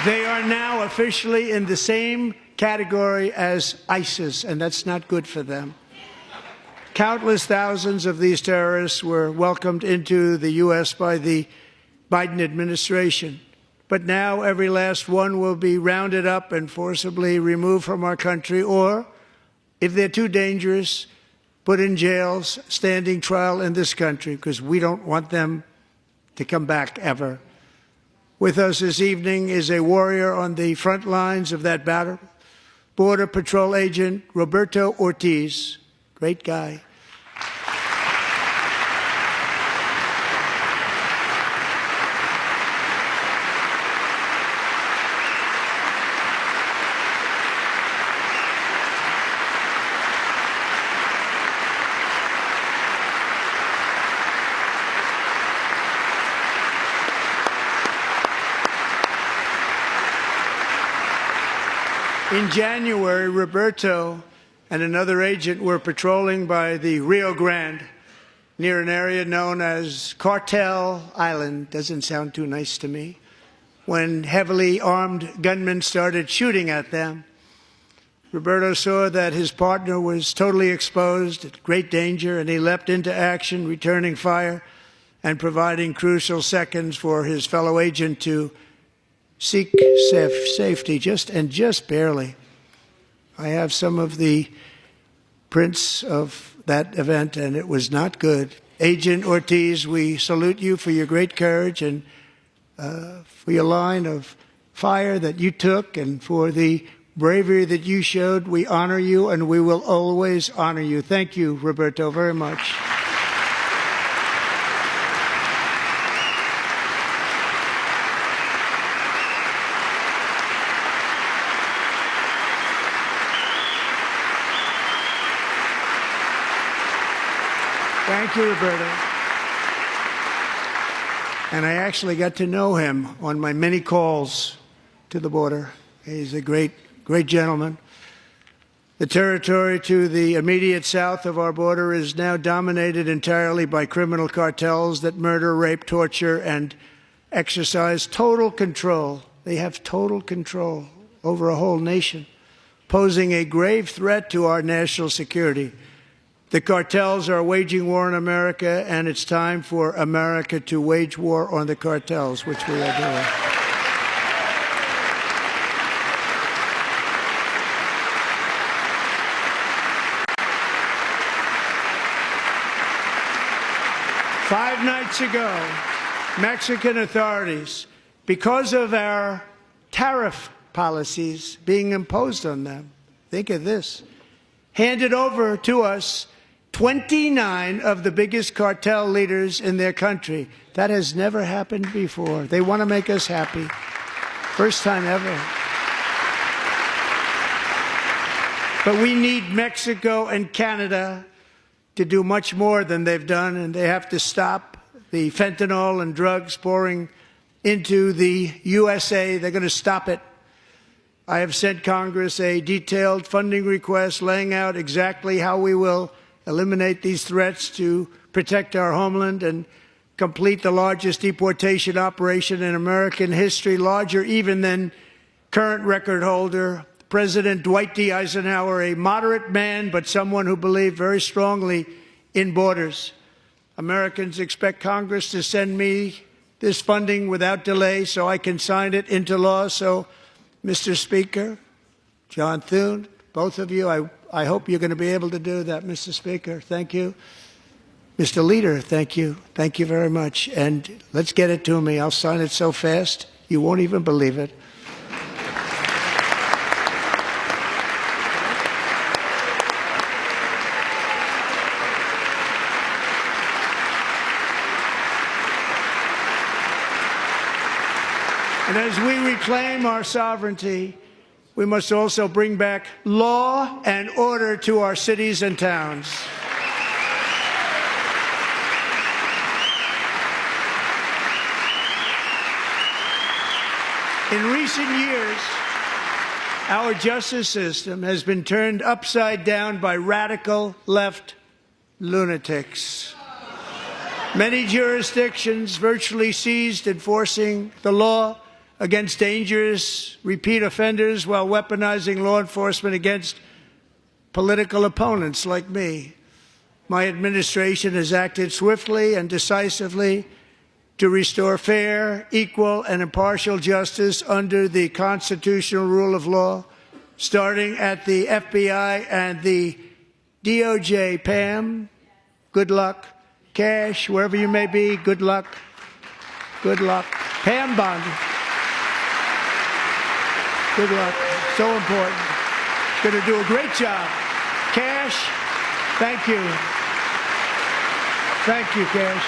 They are now officially in the same category as ISIS, and that's not good for them. Countless thousands of these terrorists were welcomed into the U.S. by the Biden administration. But now every last one will be rounded up and forcibly removed from our country, or, if they're too dangerous, put in jails, standing trial in this country, because we don't want them to come back ever. With us this evening is a warrior on the front lines of that battle, Border Patrol Agent Roberto Ortiz. Great guy. In January, Roberto and another agent were patrolling by the Rio Grande near an area known as Cartel Island. Doesn't sound too nice to me. When heavily armed gunmen started shooting at them, Roberto saw that his partner was totally exposed, at great danger, and he leapt into action, returning fire and providing crucial seconds for his fellow agent to seek safety, just barely. I have some of the prints of that event, and it was not good. Agent Ortiz, we salute you for your great courage and for your line of fire that you took, and for the bravery that you showed. We honor you, and we will always honor you. Thank you, Roberto, very much. Thank you, Roberto. And I actually got to know him on my many calls to the border. He's a great gentleman. The territory to the immediate south of our border is now dominated entirely by criminal cartels that murder, rape, torture, and exercise total control. They have total control over a whole nation, posing a grave threat to our national security. The cartels are waging war on America, and it's time for America to wage war on the cartels, which we are doing. Five nights ago, Mexican authorities, because of our tariff policies being imposed on them, think of this, handed over to us 29 of the biggest cartel leaders in their country. That has never happened before. They want to make us happy. First time ever. But we need Mexico and Canada to do much more than they've done, and they have to stop the fentanyl and drugs pouring into the USA. They're going to stop it. I have sent Congress a detailed funding request laying out exactly how we will eliminate these threats to protect our homeland and complete the largest deportation operation in American history, larger even than current record holder President Dwight D. Eisenhower, a moderate man, but someone who believed very strongly in borders. Americans expect Congress to send me this funding without delay so I can sign it into law. So, Mr. Speaker, John Thune, both of you, I hope you're going to be able to do that, Mr. Speaker. Thank you. Mr. Leader, thank you. Thank you very much. And let's get it to me. I'll sign it so fast, you won't even believe it. And as we reclaim our sovereignty, we must also bring back law and order to our cities and towns. In recent years, our justice system has been turned upside down by radical left lunatics. Many jurisdictions virtually ceased enforcing the law against dangerous repeat offenders while weaponizing law enforcement against political opponents like me. My administration has acted swiftly and decisively to restore fair, equal, and impartial justice under the constitutional rule of law, starting at the FBI and the DOJ. Pam, good luck. Cash, wherever you may be, good luck. Good luck. Pam Bondi. Good luck. So important. Going to do a great job. Cash, thank you. Thank you, Cash.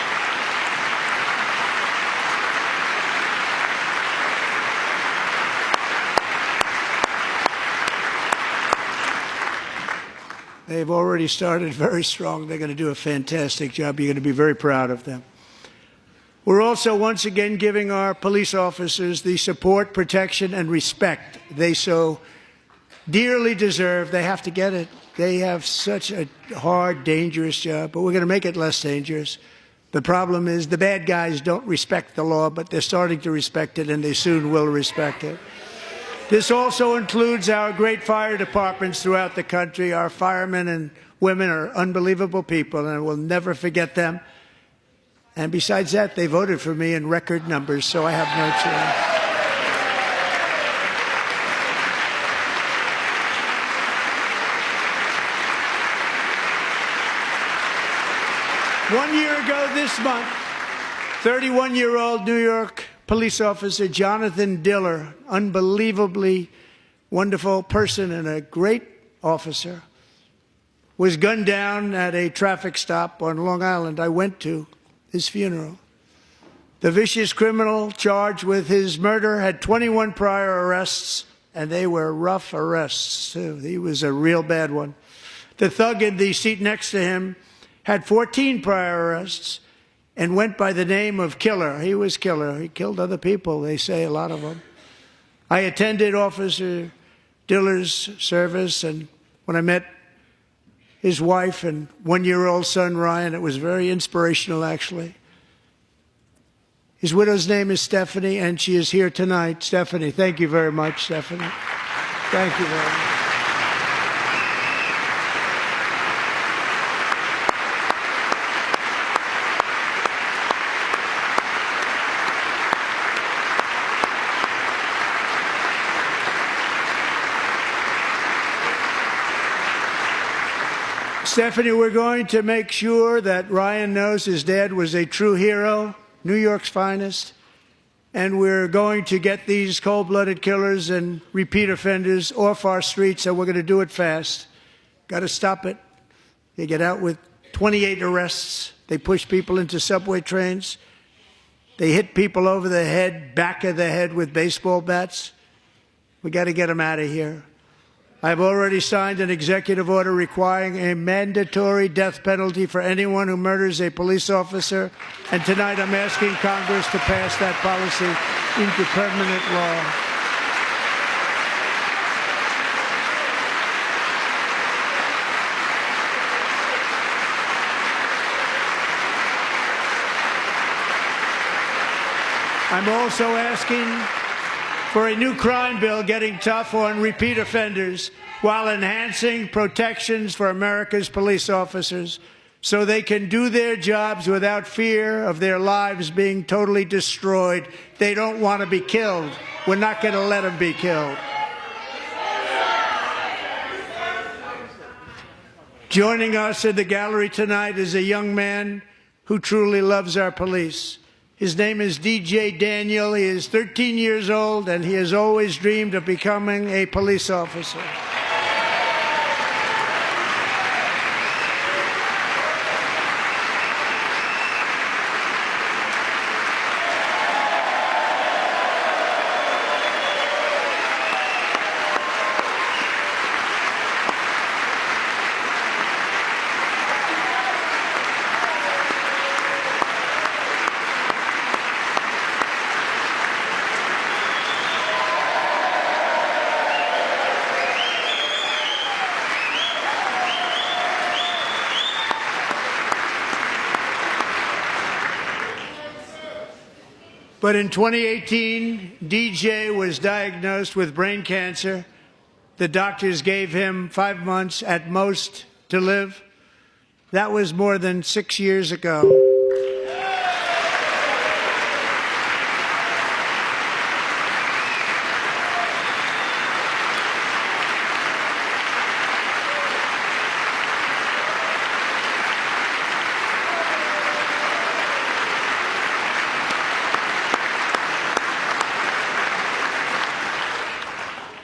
They've already started very strong. They're going to do a fantastic job. You're going to be very proud of them. We're also once again giving our police officers the support, protection, and respect they so dearly deserve. They have to get it. They have such a hard, dangerous job, but we're going to make it less dangerous. The problem is the bad guys don't respect the law, but they're starting to respect it, and they soon will respect it. This also includes our great fire departments throughout the country. Our firemen and women are unbelievable people, and we'll never forget them. And besides that, they voted for me in record numbers, so I have no choice. 1 year ago this month, 31-year-old New York police officer Jonathan Diller, unbelievably wonderful person and a great officer, was gunned down at a traffic stop on Long Island. I went to his funeral. The vicious criminal charged with his murder had 21 prior arrests, and they were rough arrests, too. He was a real bad one. The thug in the seat next to him had 14 prior arrests, and went by the name of Killer. He was Killer. He killed other people, they say, a lot of them. I attended Officer Diller's service, and when I met his wife and one-year-old son, Ryan, it was very inspirational, actually. His widow's name is Stephanie, and she is here tonight. Stephanie, thank you very much, Stephanie. Thank you very much. Stephanie, we're going to make sure that Ryan knows his dad was a true hero, New York's finest, and we're going to get these cold-blooded killers and repeat offenders off our streets, and we're going to do it fast. Got to stop it. They get out with 28 arrests. They push people into subway trains. They hit people over the head, back of the head with baseball bats. We got to get them out of here. I've already signed an executive order requiring a mandatory death penalty for anyone who murders a police officer, and tonight I'm asking Congress to pass that policy into permanent law. I'm also asking for a new crime bill getting tough on repeat offenders while enhancing protections for America's police officers so they can do their jobs without fear of their lives being totally destroyed. They don't want to be killed. We're not going to let them be killed. Joining us in the gallery tonight is a young man who truly loves our police. His name is DJ Daniel. He is 13 years old, and he has always dreamed of becoming a police officer. But in 2018, DJ was diagnosed with brain cancer. The doctors gave him 5 months at most to live. That was more than 6 years ago.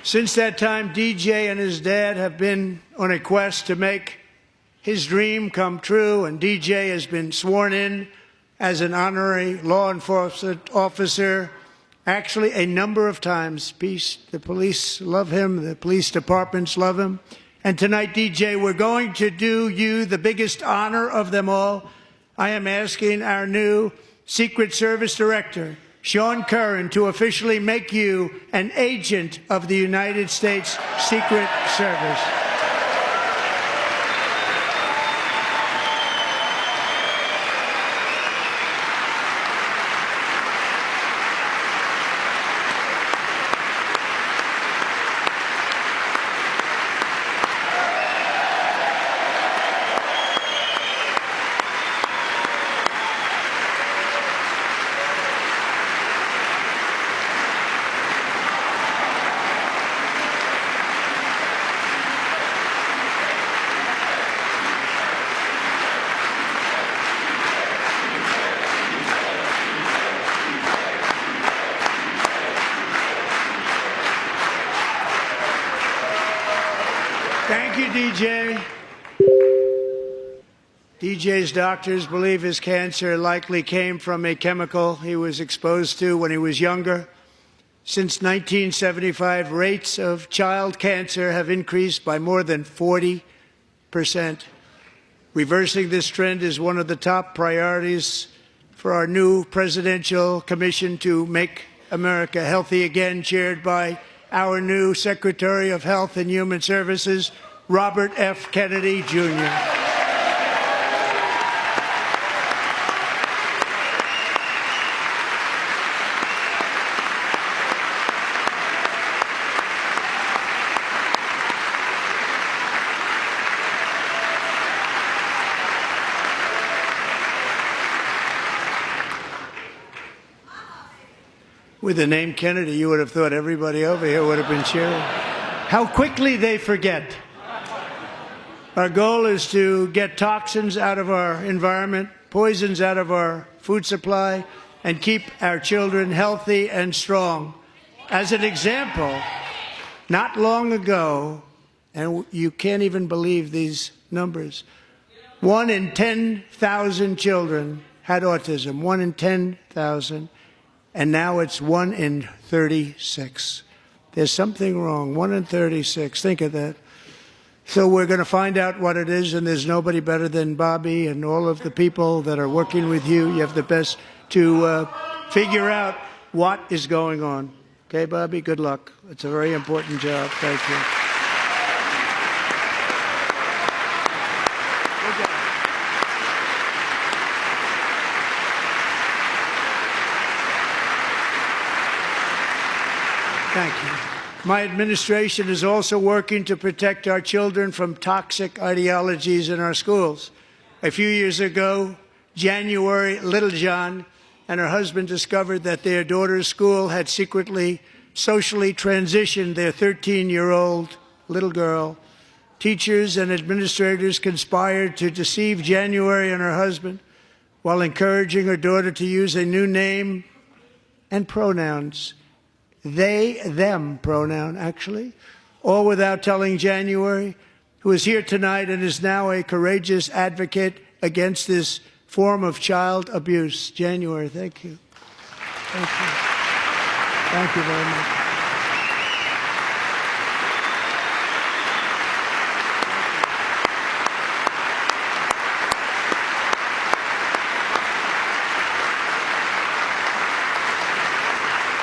Since that time, DJ and his dad have been on a quest to make his dream come true, and DJ has been sworn in as an honorary law enforcement officer, actually a number of times. The police love him, the police departments love him. And tonight, DJ, we're going to do you the biggest honor of them all. I am asking our new Secret Service Director, Sean Curran, to officially make you an agent of the United States Secret Service. Thank you, DJ. DJ's doctors believe his cancer likely came from a chemical he was exposed to when he was younger. Since 1975, rates of child cancer have increased by more than 40%. Reversing this trend is one of the top priorities for our new presidential commission to make America healthy again, chaired by our new Secretary of Health and Human Services, Robert F. Kennedy, Jr. With the name Kennedy, you would have thought everybody over here would have been cheering. How quickly they forget. Our goal is to get toxins out of our environment, poisons out of our food supply, and keep our children healthy and strong. As an example, not long ago, and you can't even believe these numbers, 1 in 10,000 children had autism, 1 in 10,000. And now it's 1 in 36. There's something wrong. 1 in 36. Think of that. So we're going to find out what it is, and there's nobody better than Bobby and all of the people that are working with you. You have the best to figure out what is going on. Okay, Bobby? Good luck. It's a very important job. Thank you. Thank you. My administration is also working to protect our children from toxic ideologies in our schools. A few years ago, January Littlejohn and her husband discovered that their daughter's school had secretly socially transitioned their 13-year-old little girl. Teachers and administrators conspired to deceive January and her husband while encouraging her daughter to use a new name and pronouns. They, them pronoun, actually, all without telling January, who is here tonight and is now a courageous advocate against this form of child abuse. January, thank you. Thank you. Thank you very much.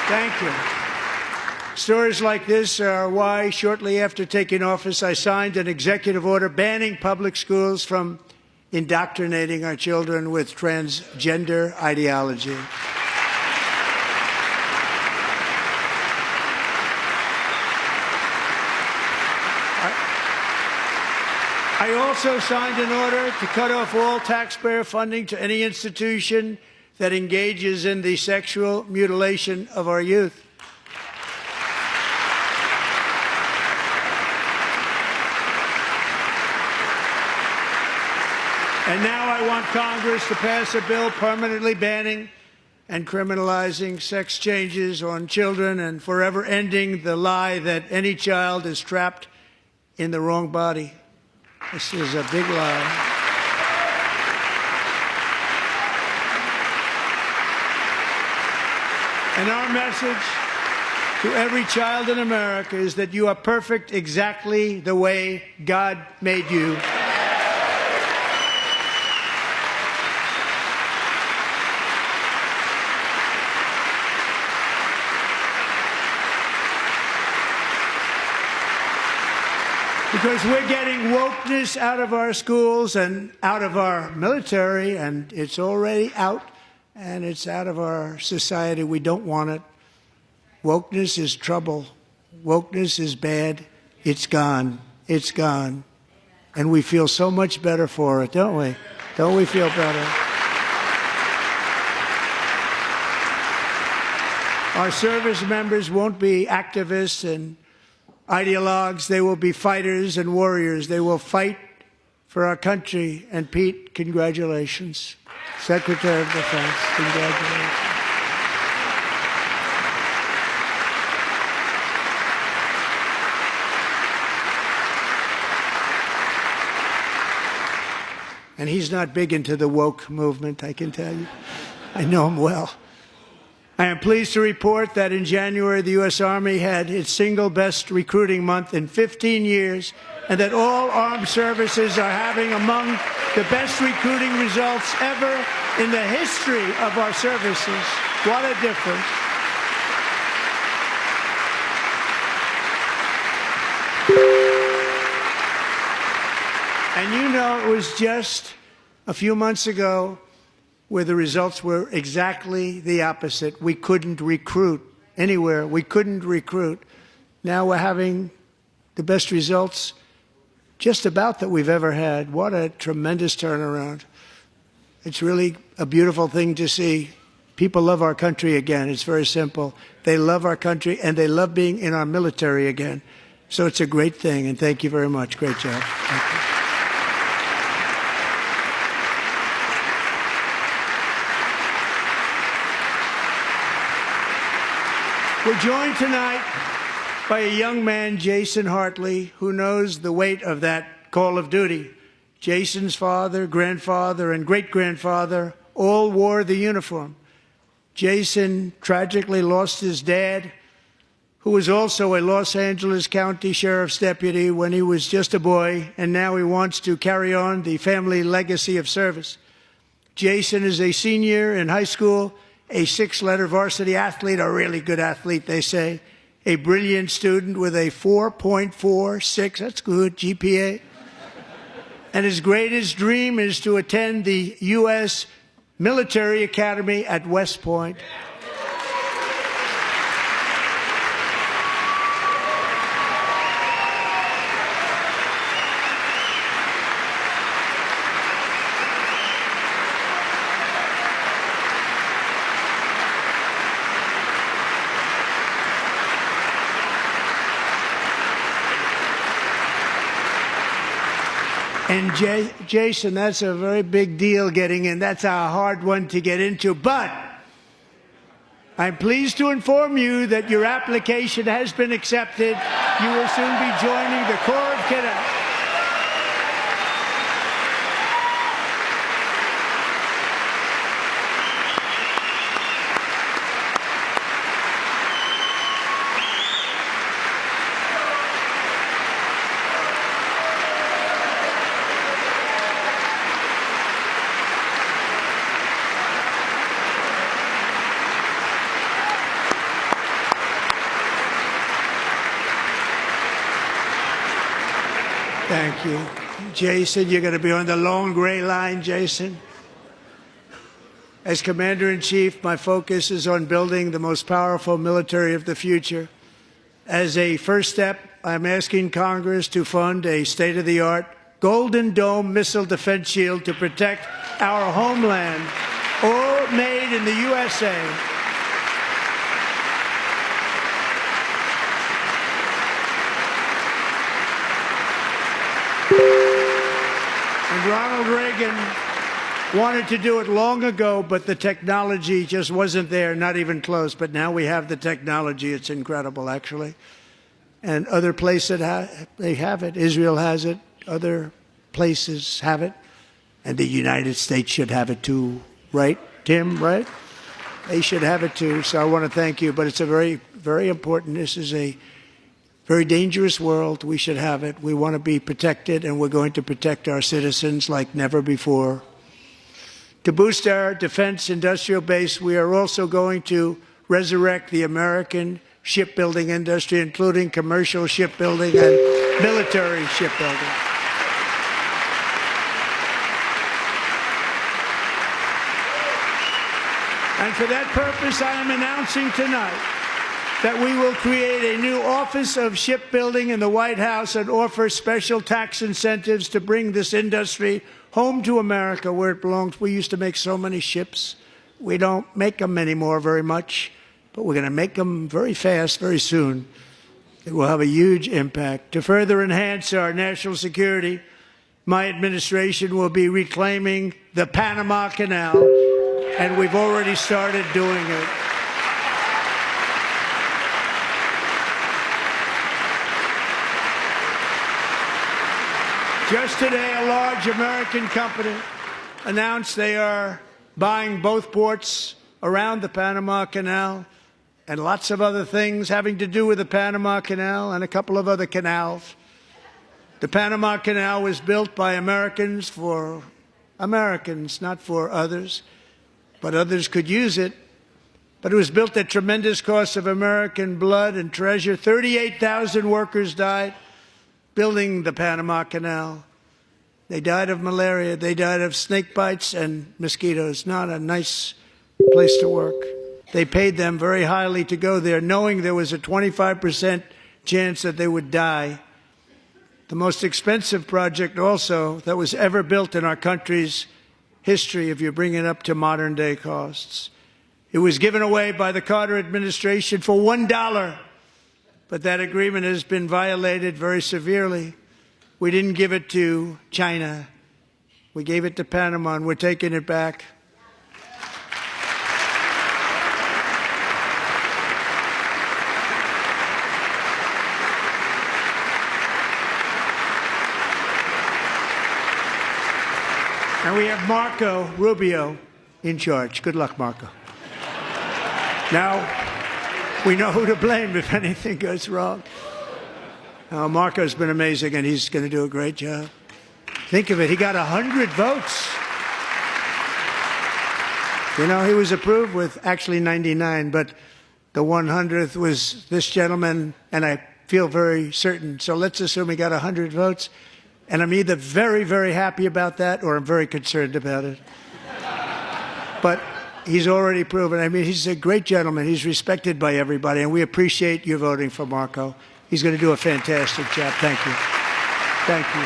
Thank you. Stories like this are why, shortly after taking office, I signed an executive order banning public schools from indoctrinating our children with transgender ideology. I also signed an order to cut off all taxpayer funding to any institution that engages in the sexual mutilation of our youth. And now I want Congress to pass a bill permanently banning and criminalizing sex changes on children and forever ending the lie that any child is trapped in the wrong body. This is a big lie. And our message to every child in America is that you are perfect exactly the way God made you. Because we're getting wokeness out of our schools and out of our military, and it's already out, and it's out of our society. We don't want it. Wokeness is trouble. Wokeness is bad. It's gone. It's gone. And we feel so much better for it, don't we? Don't we feel better? Our service members won't be activists and ideologues. They will be fighters and warriors. They will fight for our country. And Pete, congratulations. Secretary of Defense, congratulations. And he's not big into the woke movement, I can tell you. I know him well. I am pleased to report that in January, the U.S. Army had its single best recruiting month in 15 years, and that all armed services are having among the best recruiting results ever in the history of our services. What a difference. And you know, it was just a few months ago where the results were exactly the opposite. We couldn't recruit anywhere. We couldn't recruit. Now we're having the best results just about that we've ever had. What a tremendous turnaround. It's really a beautiful thing to see. People love our country again. It's very simple. They love our country, and they love being in our military again. So it's a great thing, and thank you very much. Great job. Thank you. We're joined tonight by a young man, Jason Hartley, who knows the weight of that call of duty. Jason's father, grandfather, and great-grandfather all wore the uniform. Jason tragically lost his dad, who was also a Los Angeles County Sheriff's deputy when he was just a boy, and now he wants to carry on the family legacy of service. Jason is a senior in high school, a six-letter varsity athlete, a really good athlete, they say, a brilliant student with a 4.46, that's good, GPA. And his greatest dream is to attend the U.S. Military Academy at West Point. And Jason, that's a very big deal getting in. That's a hard one to get into. But I'm pleased to inform you that your application has been accepted. You will soon be joining the Corps of Cadets. Thank you. Jason, you're going to be on the long gray line, Jason. As Commander-in-Chief, my focus is on building the most powerful military of the future. As a first step, I'm asking Congress to fund a state-of-the-art Golden Dome missile defense shield to protect our homeland, all made in the USA. And Ronald Reagan wanted to do it long ago, but the technology just wasn't there, not even close. But now we have the technology. It's incredible, actually. And other places, they have it. Israel has it. Other places have it. And the United States should have it too, right, Tim, right? They should have it too. So I want to thank you. But it's a very, very important. This is a very dangerous world. We should have it. We want to be protected, and we're going to protect our citizens like never before. To boost our defense industrial base, we are also going to resurrect the American shipbuilding industry, including commercial shipbuilding and military shipbuilding. And for that purpose, I am announcing tonight that we will create a new Office of Shipbuilding in the White House and offer special tax incentives to bring this industry home to America where it belongs. We used to make so many ships. We don't make them anymore very much, but we're going to make them very fast, very soon. It will have a huge impact. To further enhance our national security, my administration will be reclaiming the Panama Canal, and we've already started doing it. Just today, a large American company announced they are buying both ports around the Panama Canal and lots of other things having to do with the Panama Canal and a couple of other canals. The Panama Canal was built by Americans for Americans, not for others, but others could use it. But it was built at tremendous cost of American blood and treasure. 38,000 workers died building the Panama Canal. They died of malaria. They died of snake bites and mosquitoes. Not a nice place to work. They paid them very highly to go there, knowing there was a 25% chance that they would die. The most expensive project also that was ever built in our country's history, if you bring it up to modern day costs. It was given away by the Carter administration for $1, but that agreement has been violated very severely. We didn't give it to China. We gave it to Panama, and we're taking it back. And we have Marco Rubio in charge. Good luck, Marco. Now, we know who to blame if anything goes wrong. Marco's been amazing, and he's going to do a great job. Think of it. He got 100 votes. You know, he was approved with actually 99, but the 100th was this gentleman, and I feel very certain. So let's assume he got 100 votes. And I'm either very, very happy about that or I'm very concerned about it. But he's already proven. I mean, he's a great gentleman. He's respected by everybody, and we appreciate you voting for Marco. He's going to do a fantastic job. Thank you. Thank you.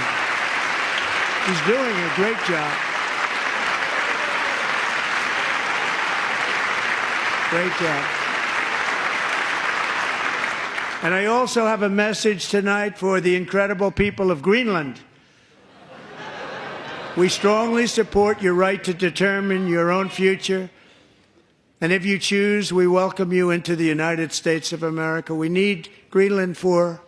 He's doing a great job. Great job. And I also have a message tonight for the incredible people of Greenland. We strongly support your right to determine your own future. And if you choose, we welcome you into the United States of America. We need Greenland for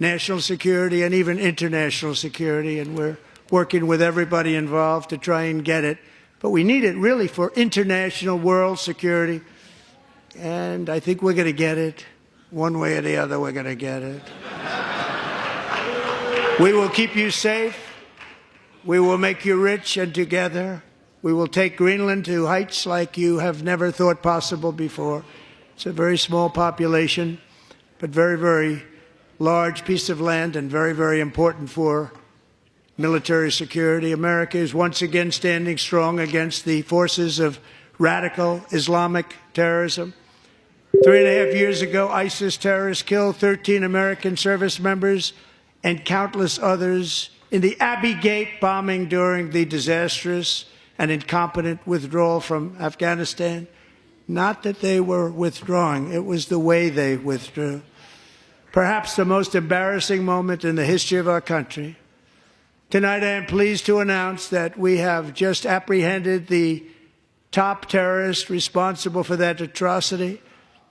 national security and even international security, and we're working with everybody involved to try and get it. But we need it really for international world security, and I think we're going to get it. One way or the other, we're going to get it. We will keep you safe. We will make you rich, and together we will take Greenland to heights like you have never thought possible before. It's a very small population, but very, very large piece of land and very, very important for military security. America is once again standing strong against the forces of radical Islamic terrorism. 3.5 years ago, ISIS terrorists killed 13 American service members and countless others in the Abbey Gate bombing during the disastrous and incompetent withdrawal from Afghanistan. Not that they were withdrawing, it was the way they withdrew. Perhaps the most embarrassing moment in the history of our country. Tonight, I am pleased to announce that we have just apprehended the top terrorist responsible for that atrocity,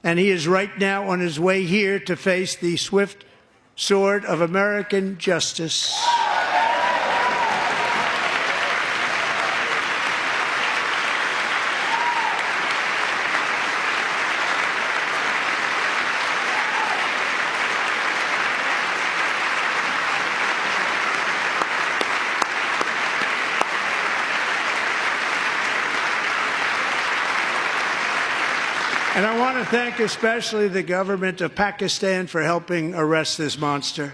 and he is right now on his way here to face the swift sword of American justice. And I want to thank especially the government of Pakistan for helping arrest this monster.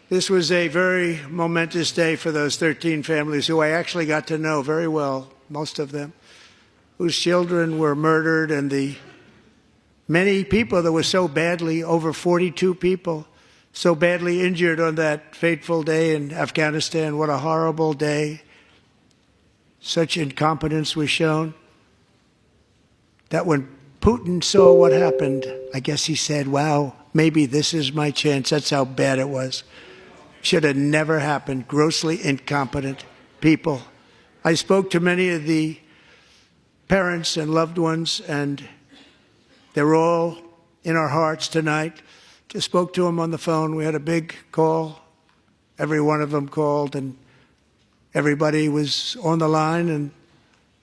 This was a very momentous day for those 13 families who I actually got to know very well, most of them, whose children were murdered, and the many people that were so badly, over 42 people, so badly injured on that fateful day in Afghanistan. What a horrible day. Such incompetence was shown. That when Putin saw what happened, I guess he said, wow, maybe this is my chance. That's how bad it was. Should have never happened. Grossly incompetent people. I spoke to many of the parents and loved ones, and they're all in our hearts tonight. Just spoke to them on the phone. We had a big call. Every one of them called, and everybody was on the line, and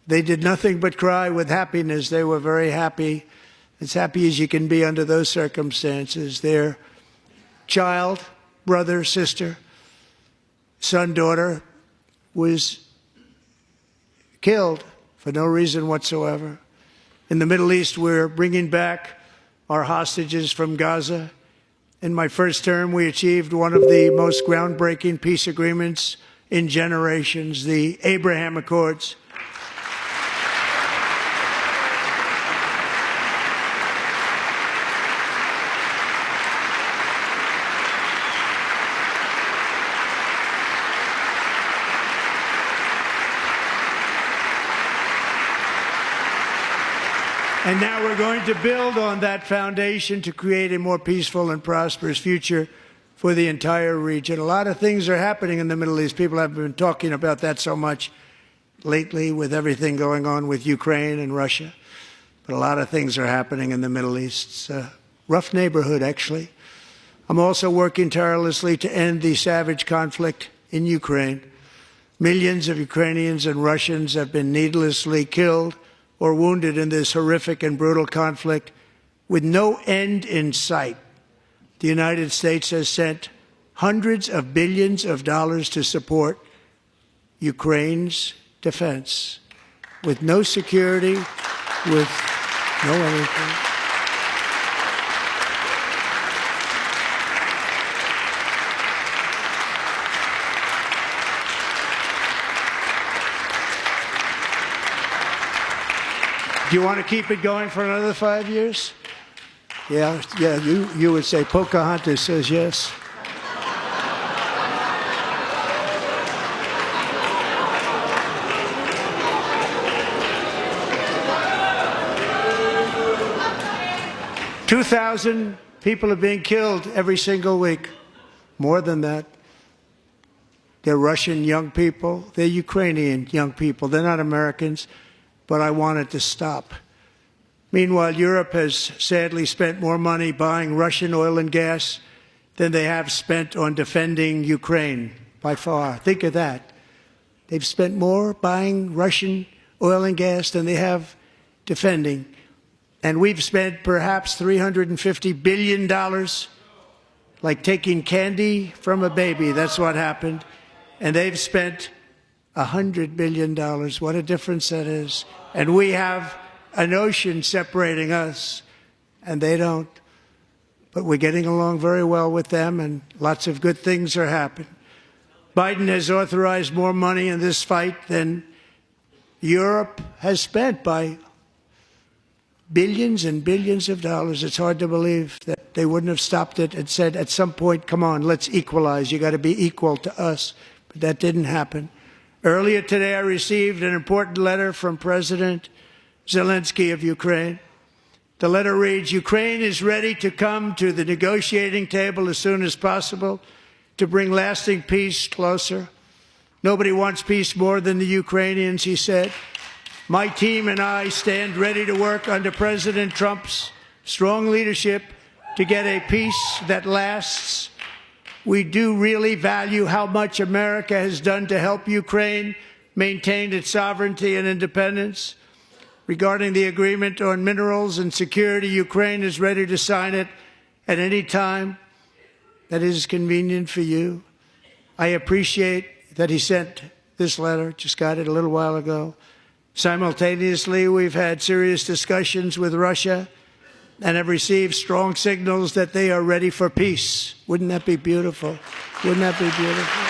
they did nothing but cry with happiness. They were very happy, as happy as you can be under those circumstances. Their child, brother, sister, son, daughter was killed for no reason whatsoever. In the Middle East, we're bringing back our hostages from Gaza. In my first term, we achieved one of the most groundbreaking peace agreements in generations, the Abraham Accords. And now we're going to build on that foundation to create a more peaceful and prosperous future for the entire region. A lot of things are happening in the Middle East. People have been talking about that so much lately with everything going on with Ukraine and Russia. But a lot of things are happening in the Middle East. It's a rough neighborhood, actually. I'm also working tirelessly to end the savage conflict in Ukraine. Millions of Ukrainians and Russians have been needlessly killed or wounded in this horrific and brutal conflict with no end in sight. The United States has sent hundreds of billions of dollars to support Ukraine's defense with no security, with no anything. Do you want to keep it going for another 5 years? Yeah, you would say Pocahontas says yes. $2,000 people are being killed every single week. More than that. They're Russian young people. They're Ukrainian young people. They're not Americans. But I want it to stop. Meanwhile, Europe has sadly spent more money buying Russian oil and gas than they have spent on defending Ukraine, by far. Think of that. They've spent more buying Russian oil and gas than they have defending. And we've spent perhaps $350 billion, like taking candy from a baby. That's what happened. And they've spent $100 billion. What a difference that is. And we have an ocean separating us, and they don't. But we're getting along very well with them, and lots of good things are happening. Biden has authorized more money in this fight than Europe has spent by billions and billions of dollars. It's hard to believe that they wouldn't have stopped it and said at some point, come on, let's equalize. You got to be equal to us. But that didn't happen. Earlier today, I received an important letter from President Zelensky of Ukraine. The letter reads, Ukraine is ready to come to the negotiating table as soon as possible to bring lasting peace closer. Nobody wants peace more than the Ukrainians, he said. My team and I stand ready to work under President Trump's strong leadership to get a peace that lasts. We do really value how much America has done to help Ukraine maintain its sovereignty and independence. Regarding the agreement on minerals and security, Ukraine is ready to sign it at any time that is convenient for you. I appreciate that he sent this letter, just got it a little while ago. Simultaneously, we've had serious discussions with Russia and have received strong signals that they are ready for peace. Wouldn't that be beautiful? Wouldn't that be beautiful?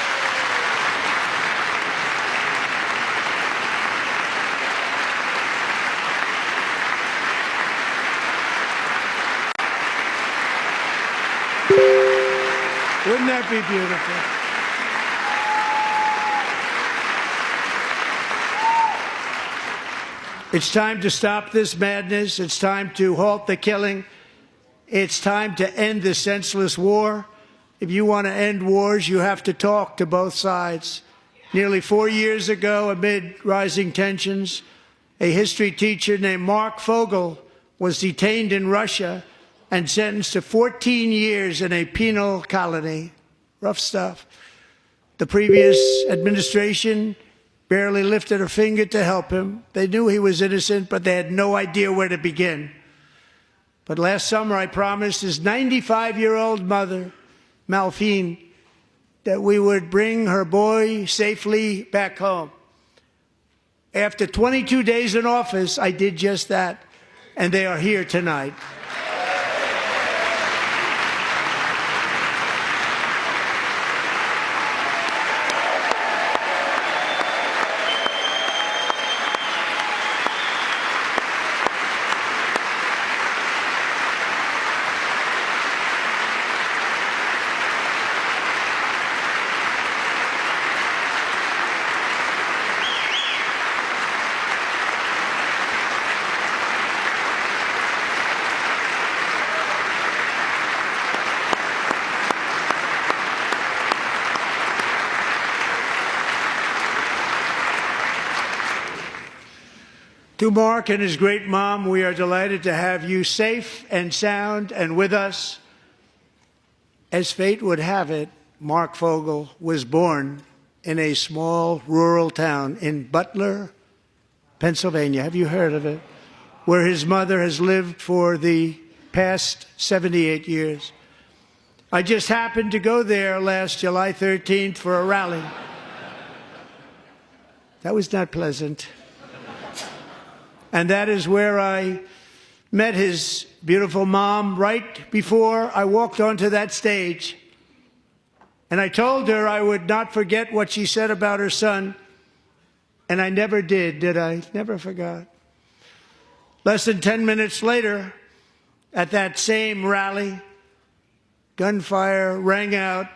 Wouldn't that be beautiful? It's time to stop this madness. It's time to halt the killing. It's time to end this senseless war. If you want to end wars, you have to talk to both sides. Nearly 4 years ago, amid rising tensions, a history teacher named Mark Fogel was detained in Russia and sentenced to 14 years in a penal colony. Rough stuff. The previous administration barely lifted a finger to help him. They knew he was innocent, but they had no idea where to begin. But last summer, I promised his 95-year-old mother, Malphine, that we would bring her boy safely back home. After 22 days in office, I did just that, and they are here tonight. To Mark and his great mom, we are delighted to have you safe and sound and with us. As fate would have it, Mark Fogel was born in a small rural town in Butler, Pennsylvania. Have you heard of it? Where his mother has lived for the past 78 years. I just happened to go there last July 13th for a rally. That was not pleasant. And that is where I met his beautiful mom right before I walked onto that stage. And I told her I would not forget what she said about her son. And I never did I? Never forgot. Less than 10 minutes later, at that same rally, gunfire rang out,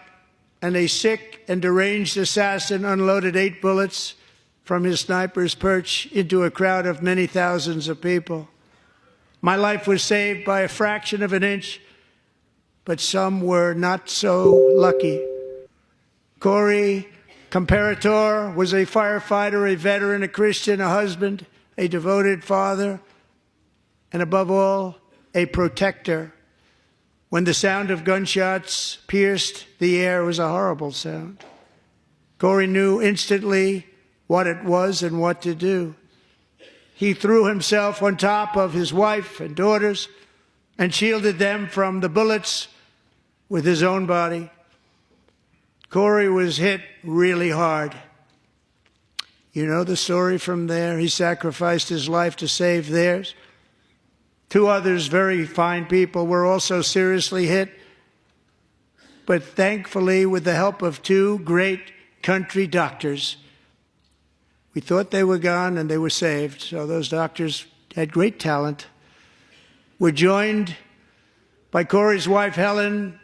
and a sick and deranged assassin unloaded 8 bullets from his sniper's perch into a crowd of many thousands of people. My life was saved by a fraction of an inch, but some were not so lucky. Corey Comparator was a firefighter, a veteran, a Christian, a husband, a devoted father, and above all, a protector. When the sound of gunshots pierced the air, it was a horrible sound. Corey knew instantly what it was and what to do. He threw himself on top of his wife and daughters and shielded them from the bullets with his own body. Corey was hit really hard. You know the story from there. He sacrificed his life to save theirs. 2 others, very fine people, were also seriously hit. But thankfully, with the help of 2 great country doctors, we thought they were gone and they were saved. So those doctors had great talent. We're joined by Corey's wife, Helen,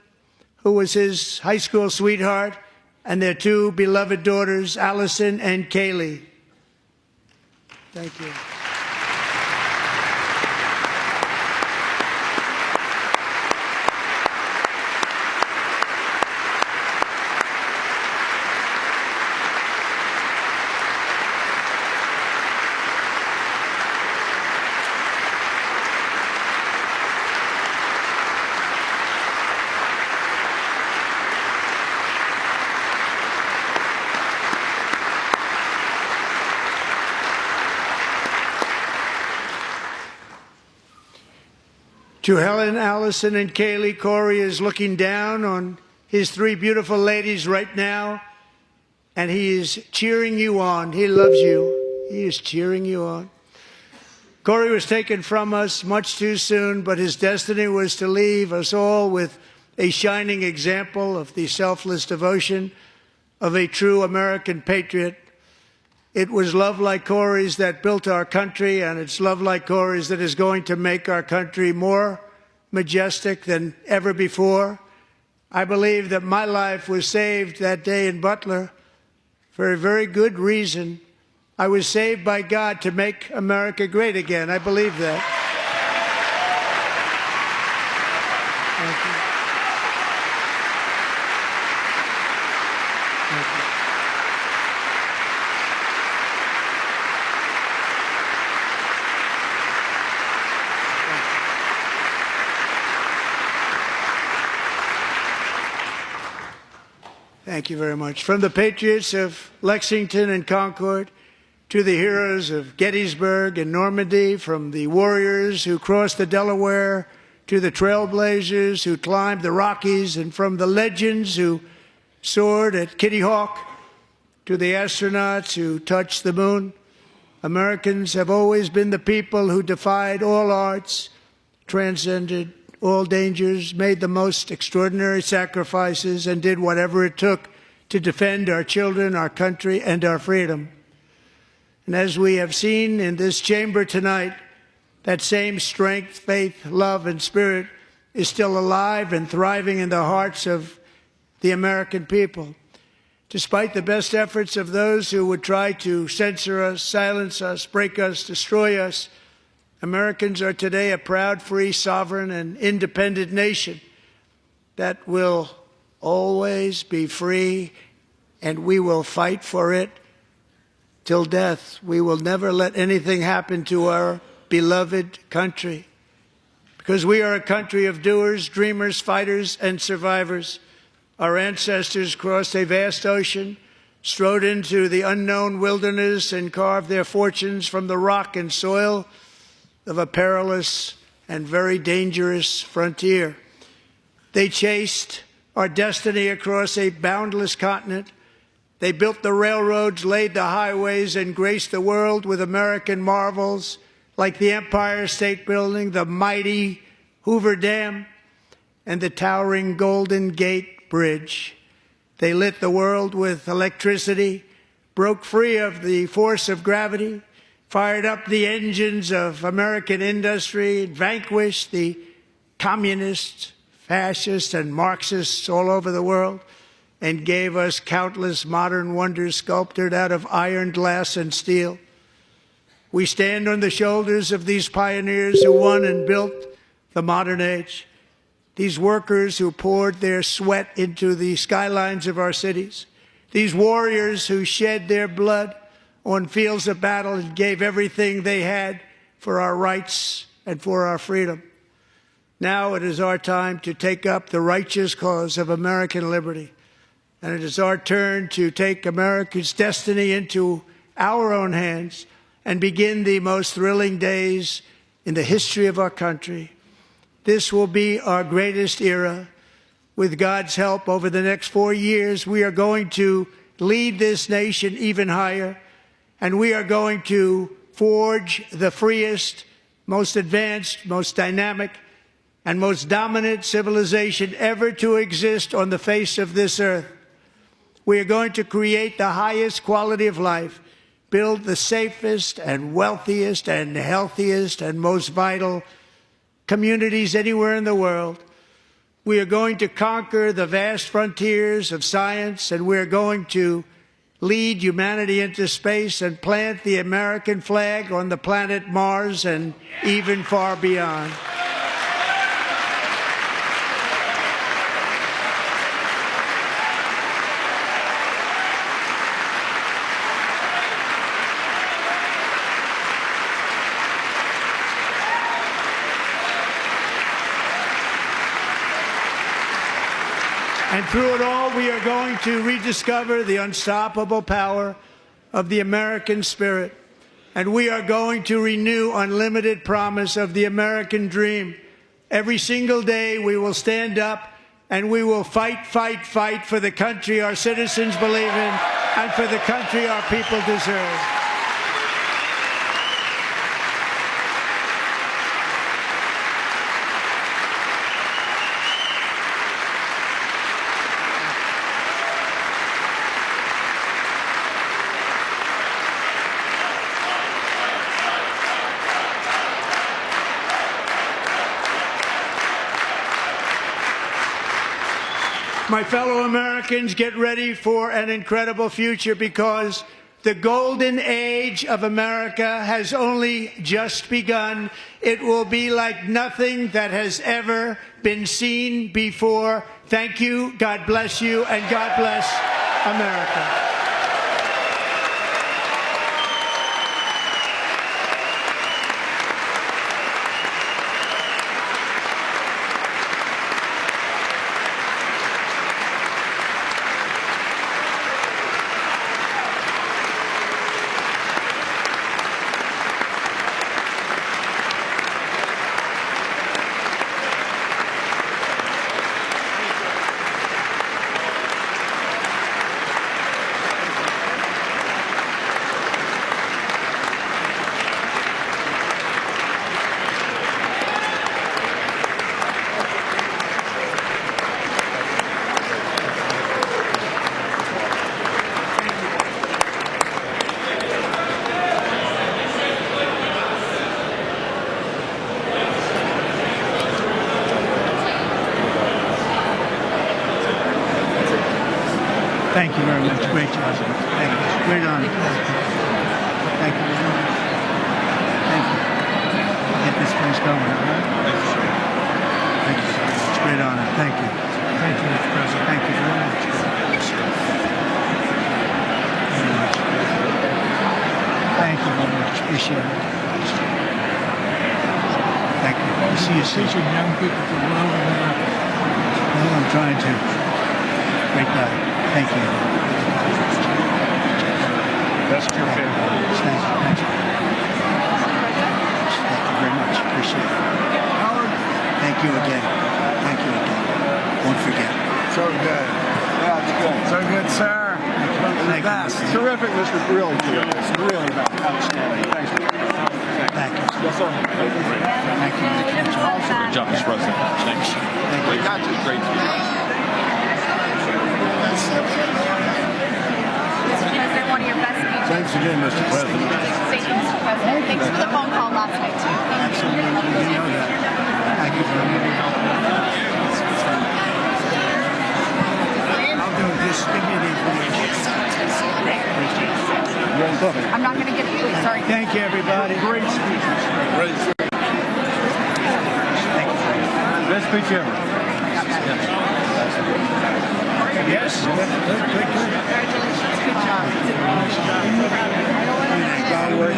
who was his high school sweetheart, and their 2 beloved daughters, Allison and Kaylee. Thank you. To Helen, Allison, and Kaylee, Corey is looking down on his 3 beautiful ladies right now, and he is cheering you on. He loves you. He is cheering you on. Corey was taken from us much too soon, but his destiny was to leave us all with a shining example of the selfless devotion of a true American patriot. It was love like Corey's that built our country, and it's love like Corey's that is going to make our country more majestic than ever before. I believe that my life was saved that day in Butler for a very good reason. I was saved by God to make America great again. I believe that. Thank you. Thank you. Thank you very much. From the patriots of Lexington and Concord to the heroes of Gettysburg and Normandy, from the warriors who crossed the Delaware to the trailblazers who climbed the Rockies, and from the legends who soared at Kitty Hawk to the astronauts who touched the moon, Americans have always been the people who defied all odds, transcended all dangers, made the most extraordinary sacrifices, and did whatever it took to defend our children, our country, and our freedom. And as we have seen in this chamber tonight, that same strength, faith, love, and spirit is still alive and thriving in the hearts of the American people. Despite the best efforts of those who would try to censor us, silence us, break us, destroy us, Americans are today a proud, free, sovereign, and independent nation that will always be free, and we will fight for it till death. We will never let anything happen to our beloved country, because we are a country of doers, dreamers, fighters, and survivors. Our ancestors crossed a vast ocean, strode into the unknown wilderness, and carved their fortunes from the rock and soil of a perilous and very dangerous frontier. They chased our destiny across a boundless continent. They built the railroads, laid the highways, and graced the world with American marvels like the Empire State Building, the mighty Hoover Dam, and the towering Golden Gate Bridge. They lit the world with electricity, broke free of the force of gravity, fired up the engines of American industry, vanquished the communists, fascists, and Marxists all over the world, and gave us countless modern wonders sculptured out of iron, glass, and steel. We stand on the shoulders of these pioneers who won and built the modern age, these workers who poured their sweat into the skylines of our cities, these warriors who shed their blood on fields of battle and gave everything they had for our rights and for our freedom. Now it is our time to take up the righteous cause of American liberty, and it is our turn to take America's destiny into our own hands and begin the most thrilling days in the history of our country. This will be our greatest era. With God's help, over the next 4 years, we are going to lead this nation even higher, and we are going to forge the freest, most advanced, most dynamic, and most dominant civilization ever to exist on the face of this earth. We are going to create the highest quality of life, build the safest and wealthiest and healthiest and most vital communities anywhere in the world. We are going to conquer the vast frontiers of science, and we are going to lead humanity into space and plant the American flag on the planet Mars and even far beyond. And through it all, we are going to rediscover the unstoppable power of the American spirit. And we are going to renew unlimited promise of the American dream. Every single day, we will stand up and we will fight, fight, fight for the country our citizens believe in and for the country our people deserve. My fellow Americans, get ready for an incredible future, because the golden age of America has only just begun. It will be like nothing that has ever been seen before. Thank you, God bless you, and God bless America. very much. Great job. Thank you. Great honor. Thank you. Thank you. Get this place going, all right? Thank you so much. It's a great honor. Thank you. Thank you, Mr. President. Thank you very much. Thank you very much. Appreciate it. Thank you. I'll see you soon. Teaching young people to love America. Well, I'm trying to. Great guy. Thank you. That's your favorite. Thank you. Thank you. Thank you very much. Appreciate it. Howard. Thank you again. Thank you again. Won't forget. So good. Yeah, it's good. So good, sir. Thank you. Terrific, Mr. Really good. It's really outstanding. Thanks. Thank you. Yes, sir. Thank you. Great job, Mr. President. Thanks. Thank you. Great. Mr. President, one of your best speeches. Thanks again, Mr. President. Thank you, Mr. President. Thanks for the phone call last night, too. Absolutely. You know that. Thank you very much. I'll do it. Just give me the information. I'm not going to give it to you. Sorry. Thank you, everybody. Great speech. Thank you. Best speech ever. Yes. Good. Congratulations. Good job. God work.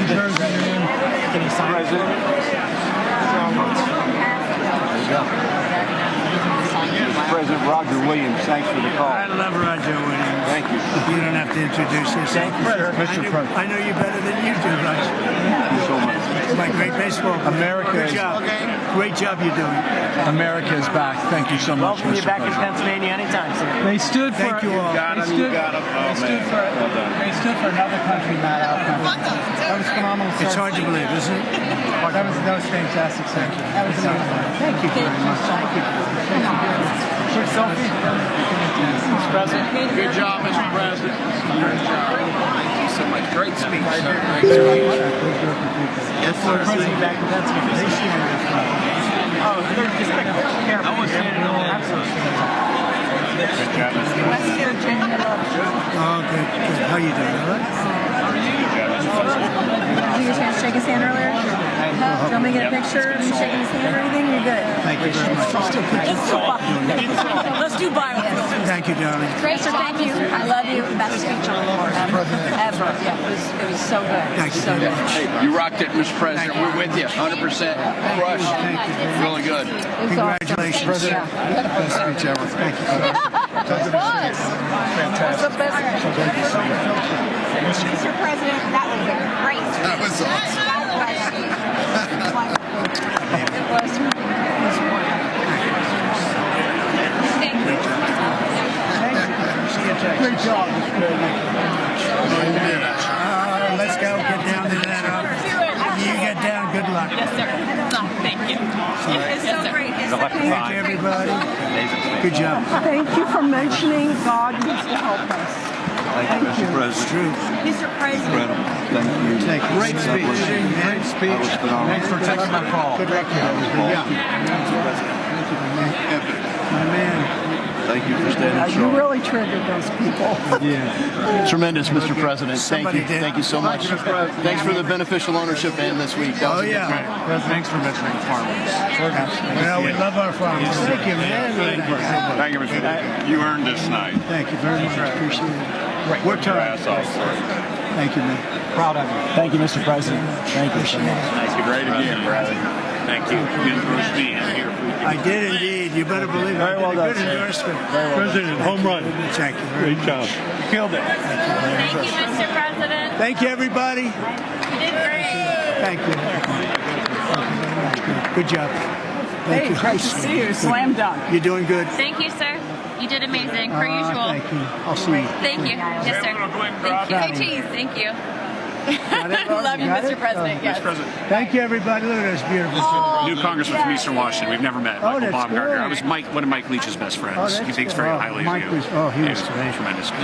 President Roger Williams, thanks for the call. I love Roger Williams. Thank you. You don't have to introduce yourself. Mr. President. I know you better than you do, Roger. Thank you so much. It's my great baseball player. America Good is- job. Great job you're doing. America is back. Thank you so much, Welcome you Mr. back in President. Pennsylvania anytime, sir. They stood for. Thank you all. They stood for another country, not our country. That was phenomenal. It's sir. hard to believe, isn't it? That was fantastic, sir. That was amazing. Thank you very much. Thank you. Quick selfie. Mr. President. Good job, Mr. President. Thank you so much. Great speech, sir. Yes, President back in Pennsylvania. Oh, they're just careful. I was standing on that. Oh, good. How you doing? All right? Did you get a chance to shake his hand earlier? Do you want me to get a picture of you shaking his hand or anything? You're good. Thank you very much. Let's do biofilm. Thank you, darling. Sir, thank you. I love you. Best speech on the floor ever. Yeah, it was so good. Thank you So very good. much. You rocked it, Mr. President. We're with you, 100%. Crush. Thank you. Really good. It was awesome. Congratulations. President. Best speech ever. Thank you. It was. Fantastic. Mr. President, that was a great speech. That was awesome. It was. Thank you. Great job. Let's go. Get down to that. You get down. Good luck. Yes, sir. Thank you. It's so great. Thank you, everybody. Good job. Thank you for mentioning God needs to help us. Thank you, Mr. It's President. true. Mr. President. Thank you. Thank you. Great speech. Great speech. Thanks for taking my call. Good luck. Yeah. My man. Thank you for standing You strong. really triggered those people. Tremendous, Mr. President. Thank Somebody you. did. Thank you so much. Thanks for the beneficial ownership and this week. That was Oh, a good yeah. one. Thanks for mentioning farmers. Well, we love our farmers. Thank you, man. Thank you, Mr. President. You earned this night. Thank you very much. Appreciate it. Worked hard. Thank you, man. Proud of you. Thank you, Mr. President. Thank you so much. Thank you. Great again, brother. Thank you. Good being here. I did indeed. You better believe it. Very well Good done, sir. endorsement. President, home run. Thank you very much. job. Killed it. Thank you, Mr. President. Thank you, everybody. You did great. Thank you. Good job. Thank you. Great to see you. Slam dunk. You're doing good. Thank you, sir. You did amazing, per usual. Thank you. I'll see you. Thank you. Yes, sir. Thank you. Hey, cheese. Thank you. Love you, Mr. President. Yes. Thank you, everybody. Look at this beautiful. New congressman from Eastern Washington. We've never met. Oh, Michael that's Baumgartner. good. I was one of Mike Leach's best friends. Oh, that's He thinks good. very Oh, highly Mike of you. was- oh, he was great. Tremendous. He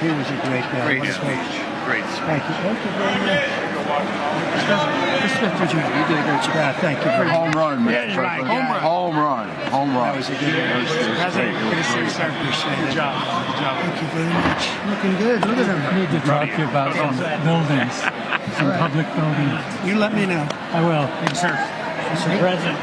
was a great guy. Great What a speech. speech. Great. Thank you. Thank you very much. Mr. Virginia, you did a great job. Yeah, thank you very much. Home run, Mr. Yeah, you're President. right. Yeah. Home run. Home run. That was a good President, good to see you, sir. Good job. Good job. Thank you very much. Looking good. Look at him. I need to talk to you about some buildings, some public buildings. You let me know. I will. Thanks, sir. Mr. President.